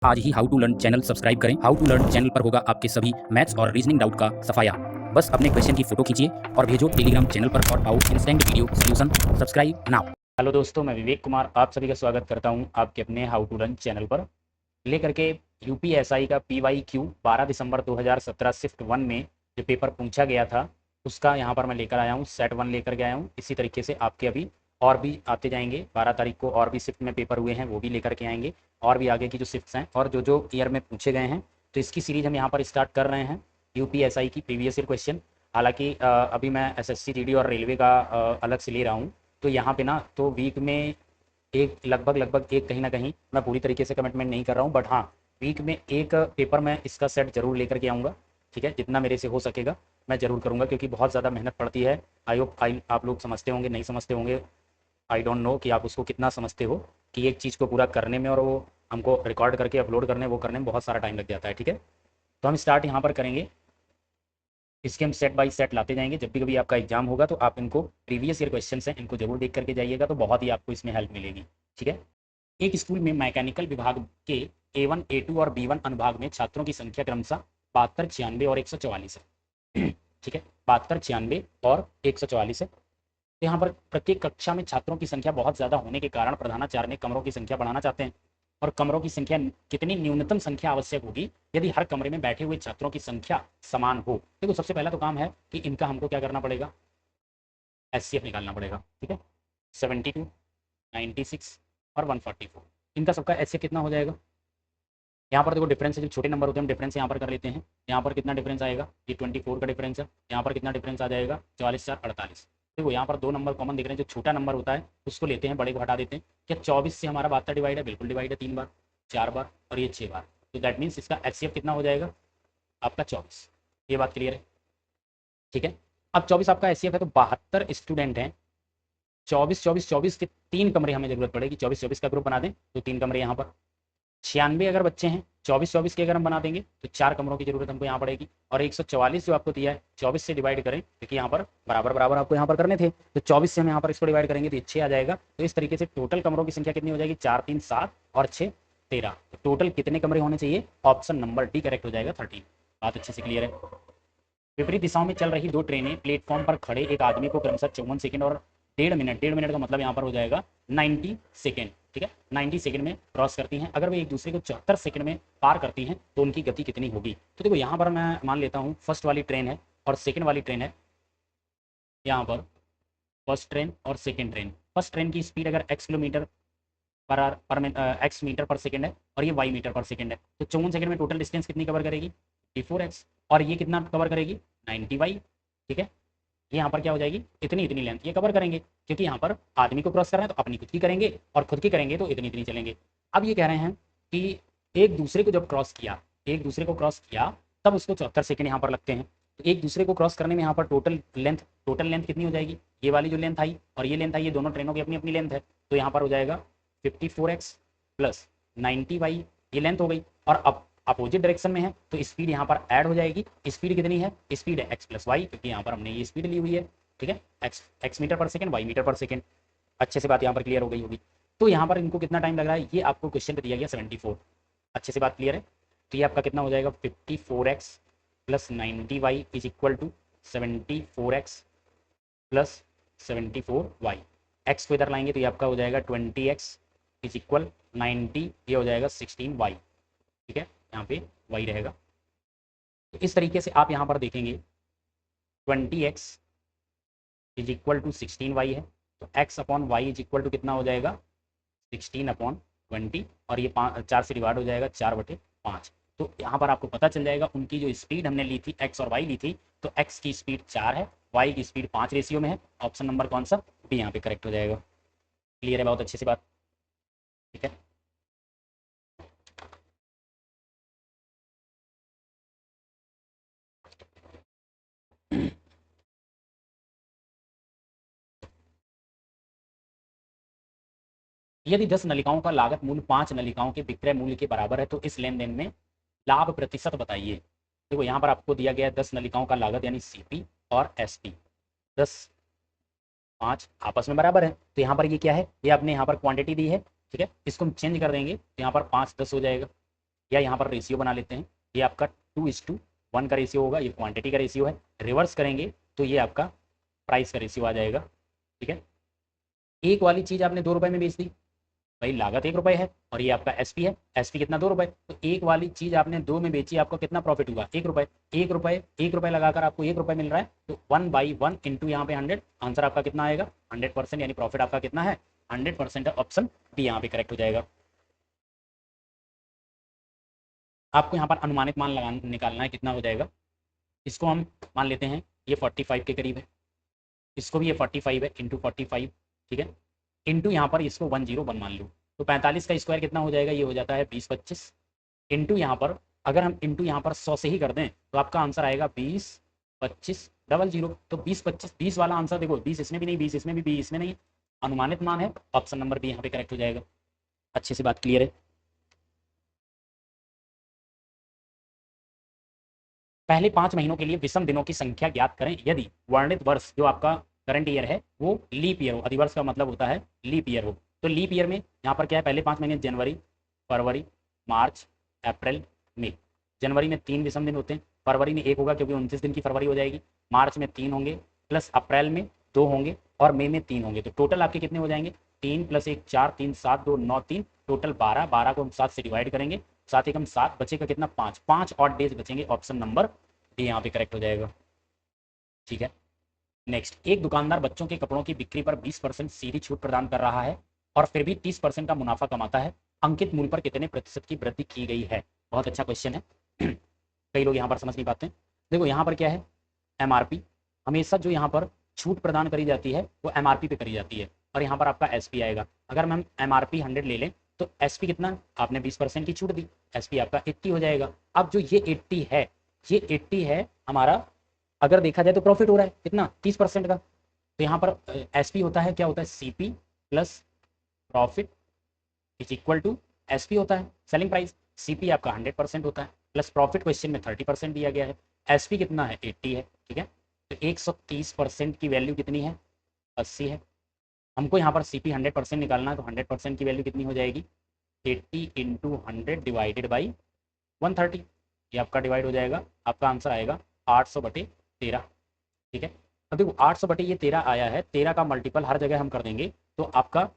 आज ही how to learn channel subscribe करें। हाउ टू लर्न चैनल पर होगा आपके सभी मैथ्स और रीजनिंग डाउट का सफाया। बस अपने क्वेश्चन की फोटो खींचिए और भेजो टेलीग्राम चैनल पर और पाओ instant video solution. Subscribe now. Hello दोस्तों, मैं विवेक कुमार आप सभी का स्वागत करता हूं आपके अपने हाउ टू लर्न चैनल पर। लेकर के यूपीएसआई का PYQ 12 दिसंबर 2017 शिफ्ट 1 में जो पेपर पूछा गया था उसका यहाँ पर मैं लेकर आया हूँ। सेट 1 लेकर के आया हूँ। इसी तरीके से आपके अभी और भी आते जाएंगे। 12 तारीख को और भी शिफ्ट में पेपर हुए हैं वो भी लेकर के आएंगे, और भी आगे की जो शिफ्ट्स हैं और जो जो ईयर में पूछे गए हैं, तो इसकी सीरीज हम यहाँ पर स्टार्ट कर रहे हैं। यूपीएसआई की प्रीवियस ईयर क्वेश्चन। हालांकि अभी मैं एसएससी जीडी और रेलवे का अलग से ले रहा हूँ, तो यहाँ पे ना तो वीक में एक लगभग एक, कहीं ना कहीं मैं पूरी तरीके से कमिटमेंट नहीं कर रहा हूँ, बट हाँ वीक में एक पेपर मैं इसका सेट जरूर लेकर के आऊँगा। ठीक है, जितना मेरे से हो सकेगा मैं ज़रूर करूँगा, क्योंकि बहुत ज़्यादा मेहनत पड़ती है। आई होप आप लोग समझते होंगे, नहीं समझते होंगे, आई डोंट नो कि आप उसको कितना समझते हो कि एक चीज़ को पूरा करने में और वो हमको रिकॉर्ड करके अपलोड करने वो करने में बहुत सारा टाइम लग जाता है। ठीक है, तो हम स्टार्ट यहाँ पर करेंगे। इसके हम सेट बाय सेट लाते जाएंगे। जब भी कभी आपका एग्जाम होगा तो आप इनको प्रीवियस ईयर क्वेश्चन हैं इनको जरूर देख करके जाइएगा, तो बहुत ही आपको इसमें हेल्प मिलेगी। ठीक है, एक स्कूल में मैकेनिकल विभाग के A1, A2 और B1 अनुभाग में छात्रों की संख्या क्रमशः 72, 96 और 144 है। ठीक है, 72, 96 और 144 है। तो यहाँ पर प्रत्येक कक्षा में छात्रों की संख्या बहुत ज़्यादा होने के कारण प्रधानाचार्य ने कमरों की संख्या बढ़ाना चाहते हैं। और कमरों की संख्या कितनी न्यूनतम संख्या आवश्यक होगी यदि हर कमरे में बैठे हुए छात्रों की संख्या समान हो। देखो, सबसे पहला तो काम है कि इनका हमको क्या करना पड़ेगा, HCF निकालना पड़ेगा। ठीक है, 72, 96 और 144, इनका सबका HCF कितना हो जाएगा। यहाँ पर देखो डिफरेंस है, जब छोटे नंबर होते हैं हम डिफरेंस यहाँ पर कर लेते हैं। यहाँ पर कितना डिफरेंस आएगा, ये 24 का डिफरेंस है। यहाँ पर कितना डिफरेंस आ जाएगा, 44, 4, 48। देखो यहाँ पर दो नंबर कॉमन दिख रहे हैं, जो छोटा नंबर होता है उसको लेते हैं, बड़े को हटा देते हैं। क्या 24 से हमारा 72 डिवाइड है, बिल्कुल डिवाइड है, 3 बार, 4 बार और ये 6 बार। तो दैट मीन्स इसका HCF कितना हो जाएगा आपका 24। ये बात क्लियर है। ठीक है, अब 24 आपका HCF है, तो 72 स्टूडेंट हैं। 24, 24, 24 के 3 कमरे हमें जरूरत पड़ेगी। 24, 24 का ग्रुप बना दें तो 3 कमरे यहाँ पर। 96 अगर बच्चे हैं, 24, 24 के अगर हम बना देंगे तो 4 कमरों की जरूरत हमको यहाँ पड़ेगी। और 144 जो आपको दिया है 24 से डिवाइड करें, क्योंकि यहाँ पर बराबर बराबर आपको यहाँ पर करने थे, तो 24 से हम यहाँ पर इसको डिवाइड करेंगे तो ये 6 आ जाएगा। तो इस तरीके से टोटल कमरों की संख्या कितनी हो जाएगी, 4, 3, 7 और 6, 13। तो टोटल कितने कमरे होने चाहिए, ऑप्शन नंबर डी करेक्ट हो जाएगा, 13। बात अच्छे से क्लियर है। विपरीत दिशाओं में चल रही दो ट्रेनें प्लेटफॉर्म पर खड़े एक आदमी को क्रमशः 54 सेकंड और 1.5 मिनट, 1.5 मिनट का मतलब यहाँ पर हो जाएगा 90 सेकंड। ठीक है, 90 सेकंड में क्रॉस करती हैं। अगर वे एक दूसरे को 74 सेकंड में पार करती हैं तो उनकी गति कितनी होगी। तो देखो यहाँ पर मैं मान लेता हूँ फर्स्ट वाली ट्रेन है और सेकंड वाली ट्रेन है। यहाँ पर फर्स्ट ट्रेन और सेकंड ट्रेन, फर्स्ट ट्रेन की स्पीड अगर x किलोमीटर पर x मीटर पर सेकंड है और ये y मीटर पर सेकंड है, तो 54 सेकंड में टोटल डिस्टेंस कितनी कवर करेगी, 54x। और ये कितना कवर करेगी, 90y। ठीक है, ये यहाँ पर क्या हो जाएगी, इतनी इतनी लेंथ ये कवर करेंगे, क्योंकि यहाँ पर आदमी को क्रॉस कर रहे हैं तो अपनी खुद की करेंगे और खुद की करेंगे तो इतनी इतनी चलेंगे। अब ये कह रहे हैं कि एक दूसरे को जब क्रॉस किया, एक दूसरे को क्रॉस किया तब उसको 74 सेकंड यहाँ पर लगते हैं। तो एक दूसरे को क्रॉस करने में यहाँ पर टोटल लेंथ कितनी हो जाएगी, ये वाली जो लेंथ आई और ये लेंथ आई, ये दोनों ट्रेनों की अपनी अपनी लेंथ है। तो यहाँ पर हो जाएगा 54x प्लस 90y, ये लेंथ हो गई। और अब अपोजिट डायरेक्शन में है तो स्पीड यहाँ पर ऐड हो जाएगी। स्पीड कितनी है, स्पीड है x प्लस वाई, क्योंकि यहाँ पर हमने ये स्पीड ली हुई है। ठीक है, x मीटर पर सेकंड, y मीटर पर सेकंड। अच्छे से बात यहाँ पर क्लियर हो गई होगी। तो यहाँ पर इनको कितना टाइम लग रहा है, ये आपको क्वेश्चन पे दिया गया 74। अच्छे से बात क्लियर है। तो ये आपका कितना हो जाएगा, 54x plus 90y is equal to 74x plus 74y। X को इधर लाएंगे तो ये आपका हो जाएगा 20x इज इक्वल 90, ये हो जाएगा 16y। ठीक है, यहाँ पे y रहेगा। तो इस तरीके से आप यहाँ पर देखेंगे 20x is equal to 16y है, तो x upon y is equal to कितना हो जाएगा, 16/20। और ये 4 से डिवाइड हो जाएगा, 4/5। तो यहाँ पर आपको पता चल जाएगा उनकी जो स्पीड हमने ली थी x और y ली थी, तो x की स्पीड 4 है, y की स्पीड 5 रेशियो में है। ऑप्शन नंबर कौन सा, बी यहाँ पे करेक्ट हो जाएगा। क्लियर है, बहुत अच्छी सी बात। ठीक है, यदि 10 नलिकाओं का लागत मूल्य 5 नलिकाओं के विक्रय मूल्य के बराबर है तो इस लेन देन में लाभ प्रतिशत बताइए। देखो यहाँ पर आपको दिया गया है 10 नलिकाओं का लागत यानी CP और SP, 10, 5 आपस में बराबर है। तो यहाँ पर ये क्या है, ये आपने यहाँ पर क्वांटिटी दी है। ठीक है, इसको हम चेंज कर देंगे तो यहाँ पर 5, 10 हो जाएगा। या यहाँ पर रेशियो बना लेते हैं, ये आपका 2:1 का रेशियो होगा, ये क्वांटिटी का रेशियो है। रिवर्स करेंगे तो ये आपका प्राइस का रेशियो आ जाएगा। ठीक है, एक वाली चीज़ आपने 2 रुपये में बेच दी, भाई लागत 1 रुपये है और ये आपका एसपी है, एसपी कितना 2 रुपये, तो एक वाली चीज़ आपने 2 में बेची, आपको कितना प्रॉफिट हुआ 1 रुपये। 1 रुपये लगाकर आपको 1 रुपये मिल रहा है, तो 1/1 इंटू यहाँ पे 100, आंसर आपका कितना आएगा 100%, यानी प्रॉफिट आपका कितना है 100% है। ऑप्शन बी यहाँ पे करेक्ट हो जाएगा। आपको यहाँ पर अनुमानित मान लगा निकालना है, कितना हो जाएगा, इसको हम मान लेते हैं ये 45 के करीब है, इसको भी ये 45 है इंटू 45, ठीक है, इंटू यहाँ पर इसको 101 मान लो, तो 45 का स्क्वायर कितना हो जाएगा, ये हो जाता है 20/25, इंटू यहाँ पर अगर हम इंटू यहाँ पर 100 से ही कर दें तो आपका आंसर आएगा 20/25,00, तो 20/25 20 वाला आंसर देखो, 20 इसमें भी नहीं, 20 इसमें भी, 20 इसमें नहीं, अनुमानित मान है, ऑप्शन नंबर बी यहाँ पे करेक्ट हो जाएगा। अच्छे से बात क्लियर है। पहले 5 महीनों के लिए विषम दिनों की संख्या ज्ञात करें यदि वर्णित वर्ष जो आपका करंट ईयर है वो लीप ईयर हो, अधिवर्ष का मतलब होता है लीप ईयर हो। तो लीप ईयर में यहाँ पर क्या है, पहले 5 महीने जनवरी, फरवरी, मार्च, अप्रैल, मई। जनवरी में 3 विषम दिन होते हैं, फरवरी में 1 होगा क्योंकि 29 दिन की फरवरी हो जाएगी, मार्च में 3 होंगे, प्लस अप्रैल में 2 होंगे और मई में 3 होंगे, तो टोटल आपके कितने हो जाएंगे 3 + 1 4, 3 7 2 9 3, टोटल 12, 12 को हम 7 से डिवाइड करेंगे, 7 एकम 7, बचेगा कितना 5, 5 और डेज बचेंगे, ऑप्शन नंबर डी यहाँ पे करेक्ट हो जाएगा। ठीक है, नेक्स्ट, एक दुकानदार बच्चों के कपड़ों की बिक्री पर 20% सीधी छूट प्रदान कर रहा है और फिर भी 30% का मुनाफा कमाता है, अंकित मूल्य पर कितने प्रतिशत की वृद्धि की गई है। बहुत अच्छा क्वेश्चन है, कई लोग यहाँ पर समझ नहीं पाते हैं। देखो यहाँ पर क्या है, एमआरपी, हमेशा जो यहाँ पर छूट प्रदान करी जाती है वो एमआरपी पे करी जाती है, और यहाँ पर आपका एसपी आएगा। अगर हम एमआरपी 100 ले लें तो एसपी कितना, आपने 20% की छूट दी, एसपी आपका 80 हो जाएगा। अब जो ये 80 है, ये 80 है हमारा, अगर देखा जाए तो प्रॉफिट हो रहा है कितना 30% का, तो यहाँ पर एसपी होता है, क्या होता है, CP plus profit is equal to SP होता है सेलिंग प्राइस। सीपी आपका 100% होता है, प्लस प्रॉफिट क्वेश्चन में 30% दिया गया है, एसपी कितना है 80 है। ठीक है, तो 130% की वैल्यू कितनी है 80 है। हमको यहाँ पर सीपी 100% निकालना है, तो 100% की वैल्यू कितनी हो जाएगी 80 × 100 डिवाइडेड बाई 130, ये आपका डिवाइड हो जाएगा, आपका आंसर आएगा 800/13। ठीक है, अब देखो 800/13 आया है, 13 का मल्टीपल हर जगह हम कर देंगे, तो आपका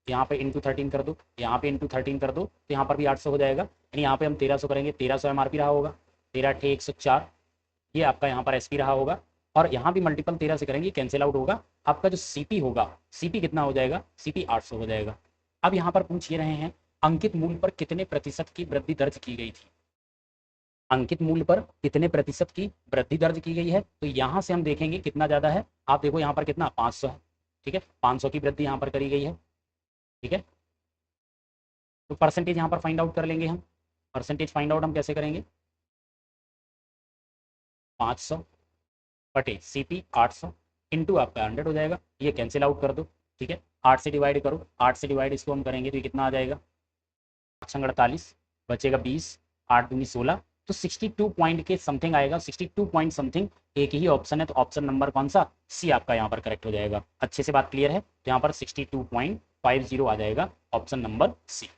यहाँ पे इंटू 13 कर दो, यहाँ पे इंटू 13 कर दो, तो यहाँ पर भी 800 हो जाएगा, यानी यहाँ पे हम 1300 करेंगे, 1300 एमआरपी रहा होगा, 13 × 104, ये आपका यहाँ पर एसपी रहा होगा, और यहाँ भी मल्टीपल 13 से करेंगे, कैंसिल आउट होगा, आपका जो सीपी होगा, सीपी कितना हो जाएगा, सीपी 800 हो जाएगा। अब यहाँ पर पूछ ये रहे हैं अंकित मूल्य पर कितने प्रतिशत की वृद्धि दर्ज की गई थी, अंकित मूल्य पर कितने प्रतिशत की वृद्धि दर्ज की गई है, तो यहाँ से हम देखेंगे कितना ज़्यादा है। आप देखो यहाँ पर कितना 500 है, ठीक है, 500 की वृद्धि यहाँ पर करी गई है। ठीक है, तो परसेंटेज यहाँ पर फाइंड आउट कर लेंगे हम, परसेंटेज फाइंड आउट हम कैसे करेंगे, 500/CP 800 इंटू आपका 100 हो जाएगा, ये कैंसिल आउट कर दो। ठीक है, 8 से डिवाइड करो, 8 से डिवाइड इसको हम करेंगे तो ये कितना आ जाएगा 48, बचेगा 20, 8 दूनी 16, तो 62 पॉइंट के समथिंग आएगा, 62 पॉइंट समथिंग। एक ही ऑप्शन है, तो ऑप्शन नंबर कौन सा, सी आपका यहाँ पर करेक्ट हो जाएगा। अच्छे से बात क्लियर है, तो यहाँ पर 62.50 आ जाएगा, ऑप्शन नंबर सी।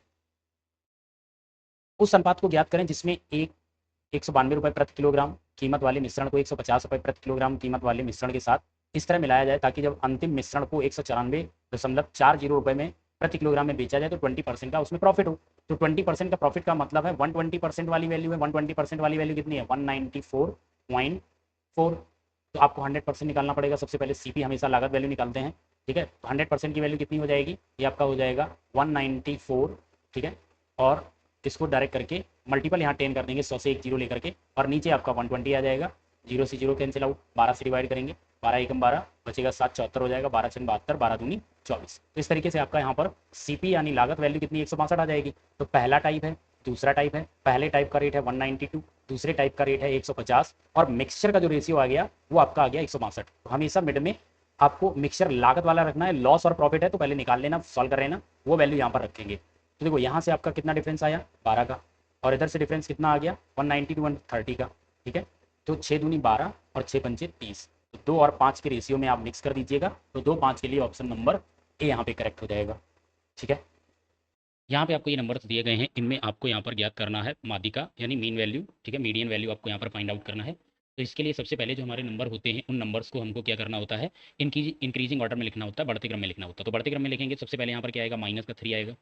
उस अनुपात को ज्ञात करें जिसमें 192 रुपये प्रति किलोग्राम कीमत वाले मिश्रण को 150 रुपये प्रति किलोग्राम कीमत वाले मिश्रण के साथ इस तरह मिलाया जाए ताकि जब अंतिम मिश्रण को 194.40 रुपये में प्रति किलोग्राम में बेचा जाए तो 20% का उसमें प्रॉफिट हो। तो 20% का प्रॉफिट का मतलब है 120% वाली वैल्यू है, 120% वाली वैल्यू कितनी है 194.4, तो आपको 100% निकालना पड़ेगा। सबसे पहले सीपी हमेशा लागत वैल्यू निकालते हैं। ठीक है, तो 100% की वैल्यू कितनी हो जाएगी, ये आपका हो जाएगा 194। ठीक है, और इसको डायरेक्ट करके मल्टीपल यहाँ 10 कर देंगे, 100 से एक जीरो लेकर के, और नीचे आपका 120 आ जाएगा, 0 से 0 कैंसिल आउट, 12 से डिवाइड करेंगे, 12 एकम 12, बचेगा 7, 74 हो जाएगा, 12 छन 72, 12 दूनी 24। तो इस तरीके से आपका यहाँ पर सीपी यानी लागत वैल्यू कितनी 162 आ जाएगी। तो पहला टाइप है, दूसरा टाइप है, पहले टाइप का रेट है 192, दूसरे टाइप का रेट है 150, और मिक्सचर का जो रेशियो आ गया वो आपका आ गया 162। तो हमेशा मिड में आपको मिक्सचर लागत वाला रखना है, लॉस और प्रॉफिट है तो पहले निकाल लेना, सॉल्व कर लेना, वो वैल्यू यहाँ पर रखेंगे। तो देखो यहाँ से आपका कितना डिफरेंस आया 12 का, और इधर से डिफरेंस कितना आ गया 190 to 130 का। ठीक है, तो 6 दूनी 12 और 6 पंचे 30, तो 2 और 5 के रेशियो में आप मिक्स कर दीजिएगा, तो 2, 5 के लिए ऑप्शन नंबर ए यहाँ पे करेक्ट हो जाएगा। ठीक है, यहाँ पे आपको ये नंबर्स दिए गए हैं, इनमें आपको यहाँ पर ज्ञात करना है माध्यिका यानी मीन वैल्यू, ठीक है, मीडियन वैल्यू आपको यहाँ पर फाइंड आउट करना है। तो इसके लिए सबसे पहले जो हमारे नंबर होते हैं उन नंबर्स को हमको क्या करना होता है, इनकी इंक्रीजिंग ऑर्डर में लिखना होता है, बढ़ते क्रम में लिखना होता है। तो बढ़ते क्रम में लिखेंगे, सबसे पहले यहाँ पर क्या आएगा, माइनस का 3 आएगा,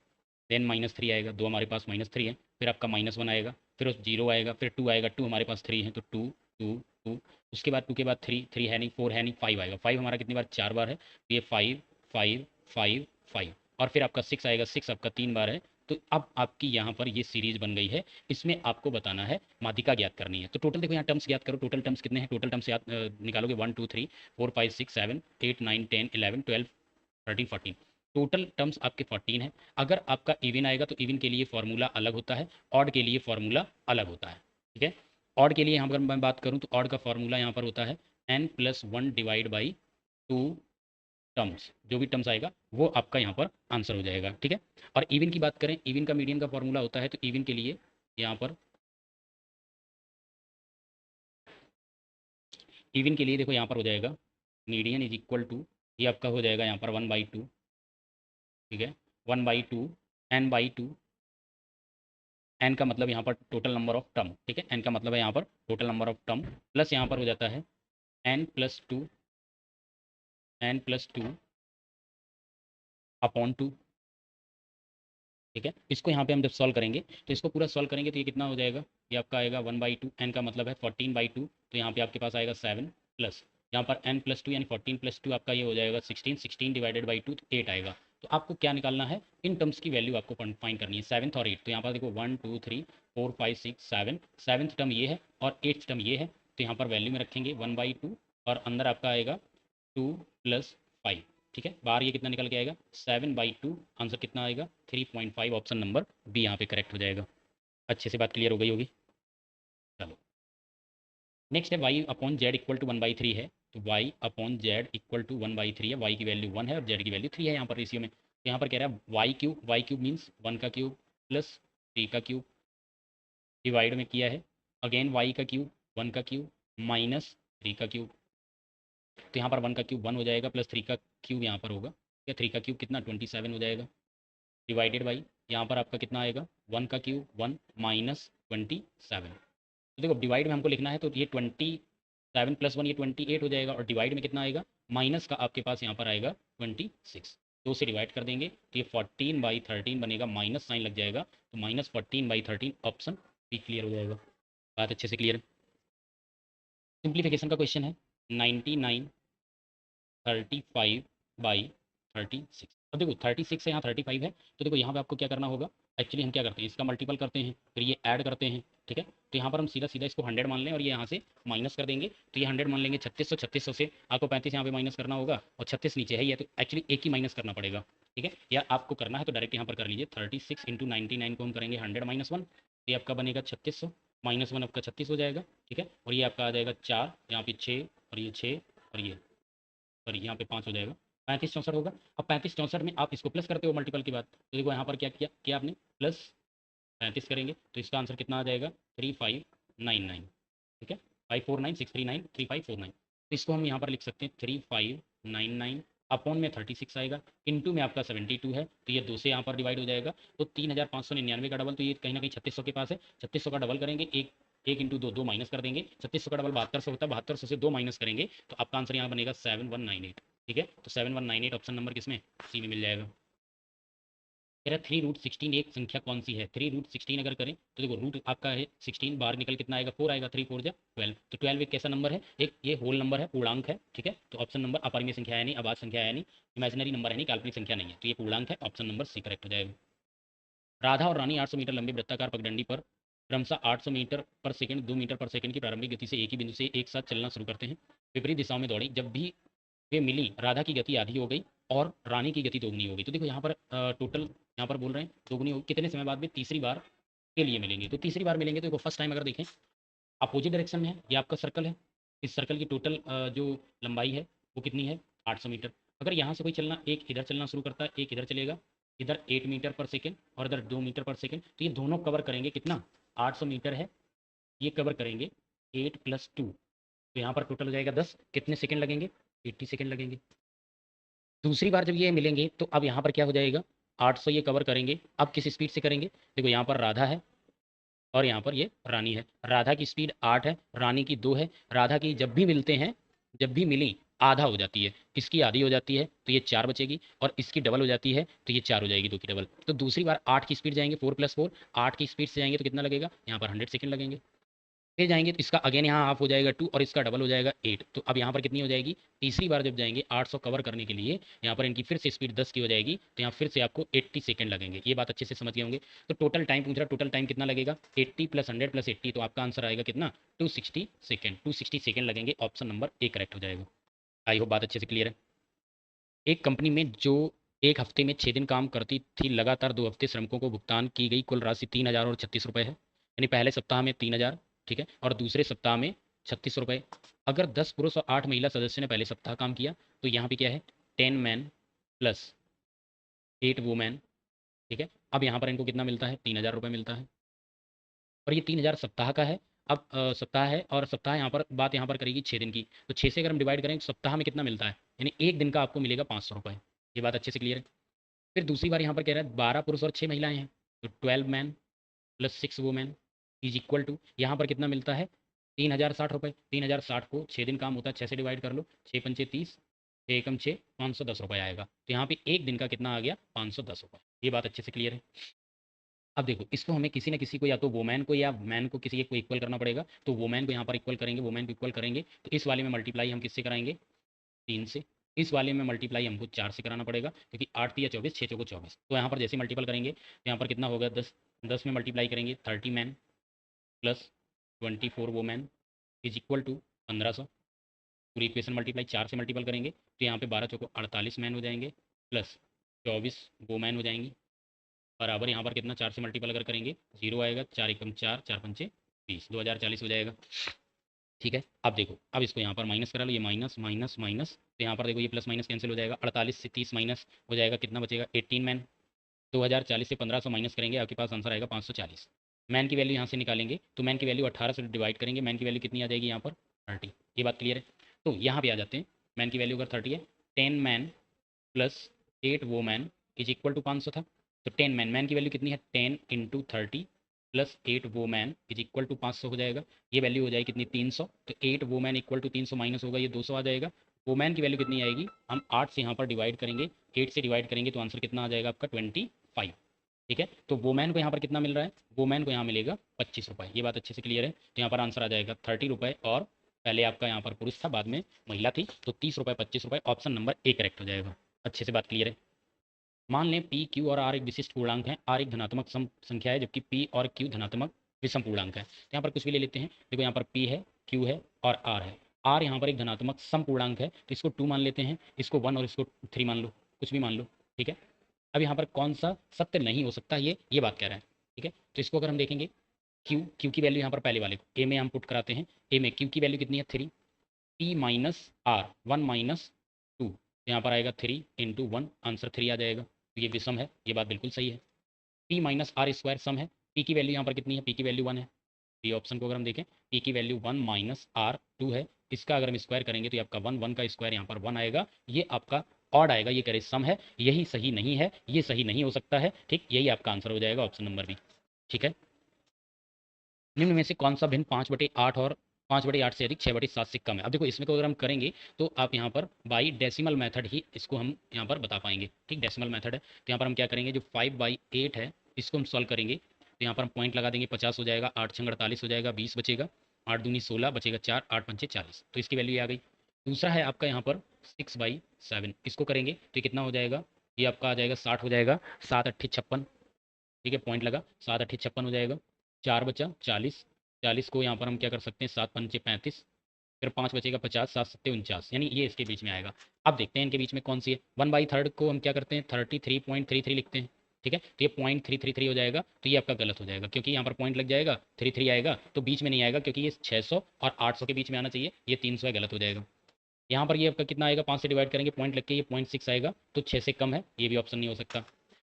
देन -3 आएगा, 2 हमारे पास -3 है, फिर आपका -1 आएगा, फिर उस 0 आएगा, फिर 2 आएगा, 2 हमारे पास 3 है तो 2 2 2, उसके बाद 2 के बाद 3 3 है नहीं, 4 है नहीं, 5 आएगा, 5 हमारा कितनी बार, 4 बार है, तो ये 5 5 5 5, और फिर आपका 6 आएगा, 6 आपका 3 बार है। तो अब आपकी यहाँ पर ये सीरीज बन गई है, इसमें आपको बताना है, माध्यिका ज्ञात करनी है। तो टोटल देखो यहाँ टर्म्स ज्ञात करो, टोटल टर्म्स कितने हैं, टोटल टर्म्स याद निकालोगे 1 2 3 4 5 6 7 8 9 10 11 12 13 14, टोटल टर्म्स आपके 14 है। अगर आपका इवन आएगा तो इवन के लिए फॉर्मूला अलग होता है, ऑड के लिए फॉर्मूला अलग होता है, ठीक है। ऑड के लिए यहाँ पर मैं बात करूँ तो ऑड का फॉर्मूला यहाँ पर होता है n+1 डिवाइड बाई 2 टर्म्स, जो भी टर्म्स आएगा वो आपका यहाँ पर आंसर हो जाएगा, ठीक है। और इवन की बात करें, इवन का मीडियन का फॉर्मूला होता है, तो इवन के लिए यहाँ पर, इवन के लिए देखो यहाँ पर हो जाएगा मीडियन इज इक्वल टू, ये आपका हो जाएगा यहाँ पर 1/2, ठीक है, 1/2 n/2, एन का मतलब यहाँ पर टोटल नंबर ऑफ टर्म, ठीक है, एन का मतलब है यहाँ पर total number of term, plus यहाँ पर हो जाता है n+2 अपॉन 2, ठीक है। इसको यहाँ पे हम जब सॉल्व करेंगे तो इसको पूरा सॉल्व करेंगे तो ये कितना हो जाएगा, ये आपका आएगा 1/2, एन का मतलब है 14/2, तो यहाँ पे आपके पास आएगा 7 प्लस यहाँ पर n+2 यानी 14+2 आपका ये हो जाएगा 16, 16 डिवाइडेड बाई 2 तो 8 आएगा। तो आपको क्या निकालना है, इन टर्म्स की वैल्यू आपको फाइंड करनी है, 7th और 8th। तो यहाँ पर देखो 1 2 3 4 5 6 7, 7th टर्म ये है और 8th टर्म ये है, तो यहाँ पर वैल्यू में रखेंगे 1/2 और अंदर आपका आएगा 2 + 5, ठीक है। बाहर ये कितना निकल के आएगा 7/2, आंसर कितना आएगा 3.5, ऑप्शन नंबर बी यहाँ पे करेक्ट हो जाएगा। अच्छे से बात क्लियर हो गई होगी। चलो नेक्स्ट है y/z इक्वल टू 1/3 है, तो y/z इक्वल टू 1/3 है, y की वैल्यू 1 है और z की वैल्यू 3 है यहाँ पर रेशियो में। तो यहाँ पर कह रहा है y³ मीन्स 1 का क्यूब प्लस 3 का क्यूब डिवाइड में किया है, अगेन y का क्यूब 1 का क्यूब माइनस 3 का क्यूब, तो यहाँ पर 1 का क्यूब 1 हो जाएगा प्लस 3 का क्यूब यहाँ पर होगा, या 3 का क्यूब कितना 27 हो जाएगा, डिवाइडेड बाई यहाँ पर आपका कितना आएगा 1 का क्यूब 1 माइनस 27। तो देखो डिवाइड में हमको लिखना है तो ये 27 + 1 ये 28 हो जाएगा, और डिवाइड में कितना आएगा माइनस का आपके पास यहाँ पर आएगा 26, 2 से डिवाइड कर देंगे तो ये 14/13 बनेगा, माइनस साइन लग जाएगा, तो -14/13 ऑप्शन बी क्लियर हो जाएगा। बात अच्छे से क्लियर है। सिंप्लीफिकेशन का क्वेश्चन है 99 35/36। अब देखो 36 है, यहाँ 35 है, तो देखो यहाँ पे आपको क्या करना होगा, एक्चुअली हम क्या करते हैं इसका मल्टीपल करते हैं फिर ये ऐड करते हैं, ठीक है। तो यहाँ पर हम सीधा सीधा इसको 100 मान लें और ये यहाँ से माइनस कर देंगे, तो ये 100 मान लेंगे, 3600 से आपको 35 यहाँ पे माइनस करना होगा और 36 नीचे है ये, तो एक्चुअली एक ही माइनस करना पड़ेगा, ठीक है। या आपको करना है तो डायरेक्ट यहाँ पर कर लीजिए, 36 × 99 को हम करेंगे 100 - 1, ये आपका बनेगा 3600, -1 आपका 36 हो जाएगा, ठीक है। और ये आपका आ जाएगा 4, यहाँ पे 6 और ये 6 और ये, सॉरी यहाँ पे 5 हो जाएगा, 35 64 होगा। अब 35 64 में आप इसको प्लस करते हो मल्टीपल के बाद, तो देखो यहाँ पर क्या किया आपने, प्लस 35 करेंगे तो इसका आंसर कितना आ जाएगा 3599, ठीक है, 5496393549। तो इसको हम यहाँ पर लिख सकते हैं 3599 अपॉन में 36 आएगा, इनटू में आपका 72 है, तो ये 2 से यहाँ पर डिवाइड हो जाएगा, तो 3599 का डबल, तो ये कहीं ना कहीं 3600 के पास है, 3600 का डबल करेंगे, एक 1 × 2 2 माइनस कर देंगे, 3600 का डबल 7200 होता है, 7200 से 2 माइनस करेंगे तो आपका आंसर यहाँ बनेगा 7198, ठीक है। तो 7198 ऑप्शन नंबर किसमें, सी में मिल जाएगा। कह रहा 3√16 एक संख्या कौन सी है, 3√16 अगर करें तो देखो रूट आपका है 16, बाहर निकल कितना आएगा 4 आएगा, 3 4 12, तो 12 एक कैसा नंबर है, एक ये होल नंबर है, पूर्णांक है, ठीक है। तो ऑप्शन नंबर अपरिमेय संख्या है नहीं, अभाज्य संख्या है नहीं, इमेजिनरी नंबर है नहीं, काल्पनिक संख्या नहीं है, तो ये पूर्णांक है, ऑप्शन नंबर सी करेक्ट हो जाएगा। राधा और रानी 800 मीटर लंबी वृत्ताकार पगडंडी पर क्रमशः 800 मीटर पर सेकंड 2 मीटर पर सेकंड की प्रारंभिक गति से एक ही बिंदु से एक साथ चलना शुरू करते हैं, विपरीत दिशाओं में दौड़ी, जब भी वे मिली राधा की गति आधी हो गई और रानी की गति दोगुनी हो गई। तो देखो यहाँ पर टोटल यहाँ पर बोल रहे हैं दोगुनी होगी, कितने समय बाद में, तीसरी बार के लिए मिलेंगे, तो तीसरी बार मिलेंगे तो देखो फर्स्ट टाइम अगर देखें अपोजिट डायरेक्शन में है, ये आपका सर्कल है, इस सर्कल की टोटल जो लंबाई है वो कितनी है 800 मीटर। अगर यहाँ से कोई चलना, एक इधर चलना शुरू करता है, एक इधर चलेगा, इधर 8 मीटर पर सेकेंड और इधर 2 मीटर पर सेकेंड, तो ये दोनों कवर करेंगे कितना, 800 मीटर है, ये कवर करेंगे 8 + 2, तो यहाँ पर टोटल हो जाएगा 10, कितने सेकेंड लगेंगे 80 सेकेंड लगेंगे। दूसरी बार जब ये मिलेंगे तो अब यहाँ पर क्या हो जाएगा 800 ये कवर करेंगे। अब किस स्पीड से करेंगे? देखो यहाँ पर राधा है और यहाँ पर ये रानी है। राधा की स्पीड 8 है, रानी की 2 है। राधा की जब भी मिलते हैं, जब भी मिली आधा हो जाती है, इसकी आधी हो जाती है तो ये 4 बचेगी, और इसकी डबल हो जाती है तो ये 4 हो जाएगी, 2 की डबल। तो दूसरी बार 8 की स्पीड जाएंगे, 4 + 4 8 की स्पीड से जाएंगे तो कितना लगेगा? यहाँ पर 100 सेकंड लगेंगे। फिर जाएंगे तो इसका अगेन यहाँ हाफ हो जाएगा 2, और इसका डबल हो जाएगा 8। तो अब यहाँ पर कितनी हो जाएगी? तीसरी बार जब जाएंगे 800 कवर करने के लिए, यहाँ पर इनकी फिर से स्पीड 10 की हो जाएगी, तो यहाँ फिर से आपको 80 सेकंड लगेंगे। ये बात अच्छे से समझ गए होंगे। तो टोटल टाइम पूछ रहा, टोटल टाइम कितना लगेगा? 80 + 100 + 80, तो आपका आंसर आएगा कितना? 260 सेकंड। 260 सेकंड लगेंगे। ऑप्शन नंबर ए करेक्ट हो जाएगा। आई होप बात अच्छे से क्लियर है। एक कंपनी में जो एक हफ्ते में 6 दिन काम करती थी, लगातार 2 हफ्ते श्रमिकों को भुगतान की गई कुल राशि 3036 रुपये है। यानी पहले सप्ताह में 3000, ठीक है, और दूसरे सप्ताह में 36 रुपये। अगर 10 पुरुष और 8 महिला सदस्य ने पहले सप्ताह काम किया, तो यहाँ पे क्या है? 10 मैन प्लस 8 वुमेन, ठीक है। अब यहाँ पर इनको कितना मिलता है? 3000 रुपये मिलता है, और ये 3000 सप्ताह का है। अब सप्ताह है, और सप्ताह यहाँ पर बात यहाँ पर करेगी 6 दिन की, तो 6 से अगर हम डिवाइड करें तो सप्ताह में कितना मिलता है? यानी एक दिन का आपको मिलेगा 500 रुपये। ये बात अच्छे से क्लियर है। फिर दूसरी बार यहाँ पर कह रहा है 12 पुरुष और 6 महिलाएं हैं, तो 12 man plus 6 women is equal to, यहाँ पर कितना मिलता है? 3060 रुपये। 3060 को 6 दिन काम होता है, 6 से डिवाइड कर लो, 6 पंचे 30, 6 एकम 6, 510 रुपये आएगा। तो यहाँ पे एक दिन का कितना आ गया? 510 रुपये। ये बात अच्छे से क्लियर है। अब देखो, इसको हमें किसी न किसी को, या तो वोमैन को या मैन को, किसी एक को इक्वल करना पड़ेगा। तो वोमैन को यहाँ पर इक्वल करेंगे, वोमैन को इक्वल करेंगे तो इस वाले में मल्टीप्लाई हम किससे कराएंगे? 3 से। इस वाले में मल्टीप्लाई हमको 4 से कराना पड़ेगा, क्योंकि 8 या 24, 6 चौको 24। तो यहाँ पर जैसे मल्टीपल करेंगे तो यहाँ पर कितना होगा? 10। 10 में मल्टीप्लाई करेंगे 30 man plus 24 woman is equal to 1500। पूरी इक्वेशन मल्टीप्लाई 4 से मल्टीपल करेंगे तो यहाँ पे 12 चौको 48 मैन हो जाएंगे, प्लस 24 वोमैन हो जाएंगी, बराबर यहाँ पर कितना? 4 से मल्टीपल अगर करेंगे 0 आएगा, 4 एकम 4, 4 पंचे 20, 2040 हो जाएगा। ठीक है। अब देखो, अब इसको यहाँ पर माइनस करा लो, ये माइनस माइनस माइनस, तो यहाँ पर देखो ये प्लस माइनस कैंसिल हो जाएगा। 48 से 30 माइनस हो जाएगा, कितना बचेगा? 18 मैन। 2040 से 1500 माइनस करेंगे, आपके पास आंसर आएगा 540। मैन की वैल्यू यहाँ से निकालेंगे तो मैन की वैल्यू 18 से डिवाइड करेंगे, मैन की वैल्यू कितनी आ जाएगी? यहाँ पर 30। ये बात क्लियर है। तो यहाँ पे आ जाते हैं, मैन की वैल्यू अगर 30 है, 10 मैन प्लस 8 वो मैन इज इक्वल टू 500 था। तो 10 मैन, मैन की वैल्यू कितनी है? 10 × 30 प्लस 8 वो मैन इज इक्वल टू 500 हो जाएगा। ये वैल्यू हो जाएगी कितनी? 300। तो 8 वो मैन इक्वल टू 300 माइनस होगा, ये 200 आ जाएगा। वो मैन की वैल्यू कितनी आएगी? हम 8 से यहाँ पर डिवाइड करेंगे, 8 से डिवाइड करेंगे तो आंसर कितना आ जाएगा आपका? 25। ठीक है। तो वोमैन को यहाँ पर कितना मिल रहा है? वोमैन को यहाँ मिलेगा 25 रुपये। ये बात अच्छे से क्लियर है। तो यहाँ पर आंसर आ जाएगा 30 रुपये, और पहले आपका यहाँ पर पुरुष था, बाद में महिला थी, तो 30 रुपये 25 रुपये। ऑप्शन नंबर ए करेक्ट हो जाएगा। अच्छे से बात क्लियर है। मान लें पी क्यू और आर एक विशिष्ट पूर्णांक है। आर एक धनात्मक सम संख्या है, जबकि पी और क्यू धनात्मक विषम पूर्णांक है। तो यहाँ पर कुछ भी ले लेते हैं। देखो यहाँ पर पी है, क्यू है और आर है। आर यहाँ पर एक धनात्मक सम पूर्णांक है, तो इसको 2 मान लेते हैं, इसको 1 और इसको 3 मान लो, कुछ भी मान लो। ठीक है। अब यहाँ पर कौन सा सत्य नहीं हो सकता, ये बात कह रहा है। ठीक है। तो इसको अगर हम देखेंगे, क्यू की वैल्यू यहाँ पर पहले वाले को ए में हम पुट कराते हैं। ए में क्यू की वैल्यू कितनी है? 3। पी माइनस आर 1 माइनस 2, यहाँ पर आएगा 3 × 1, आंसर 3 आ जाएगा। तो ये विषम है, ये बात बिल्कुल सही है। पी माइनस आर स्क्वायर सम है। पी की वैल्यू यहाँ पर कितनी है? पी की वैल्यू 1 है। ये ऑप्शन को अगर हम देखें, पी की वैल्यू 1 माइनस आर 2 है। इसका अगर हम स्क्वायर करेंगे तो ये आपका 1 का स्क्वायर यहाँ पर 1 आएगा, ये आपका ऑड आएगा, ये करे सम है, यही सही नहीं है, ये सही नहीं हो सकता है। ठीक, यही आपका आंसर हो जाएगा, ऑप्शन नंबर बी। ठीक है। निम्न में से कौन सा भिन्न 5/8 और 5/8 से अधिक 6/7 से कम है? अब देखो, इसमें को अगर हम करेंगे तो आप यहाँ पर बाई डेसिमल मेथड ही इसको हम यहाँ पर बता पाएंगे। ठीक, डेसिमल मेथड है। तो यहाँ पर हम क्या करेंगे, जो 5/8 है इसको हम सॉल्व करेंगे, तो यहाँ पर हम पॉइंट लगा देंगे, 50 हो जाएगा, 8 × 48 हो जाएगा, 20 बचेगा, 8 दूनी 16 बचेगा 4, 8 पंचे 40, तो इसकी वैल्यू आ गई। दूसरा है आपका यहाँ पर 6/7, इसको करेंगे तो ये कितना हो जाएगा? ये आपका आ जाएगा 60 हो जाएगा, 7 8 56। ठीक है, पॉइंट लगा, 7 8 56 हो जाएगा, 4 बचा 40, 40 को यहाँ पर हम क्या कर सकते हैं, 7 पंचे 35, फिर 5 बचेगा 50, 7 सत्ते 49, यानी ये इसके बीच में आएगा। अब देखते हैं इनके बीच में कौन सी है। 1/3 को हम क्या करते हैं, 33.33 लिखते हैं। ठीक है, तो ये 0.333 हो जाएगा, तो ये आपका गलत हो जाएगा, क्योंकि यहाँ पर पॉइंट लग जाएगा, 33 आएगा तो बीच में नहीं आएगा, क्योंकि ये 600 और 800 के बीच में आना चाहिए, ये 300 है, गलत हो जाएगा। यहाँ पर ये आपका कितना आएगा, 5 से डिवाइड करेंगे, पॉइंट लग के ये 0.6 आएगा, तो 6 से कम है, ये भी ऑप्शन नहीं हो सकता।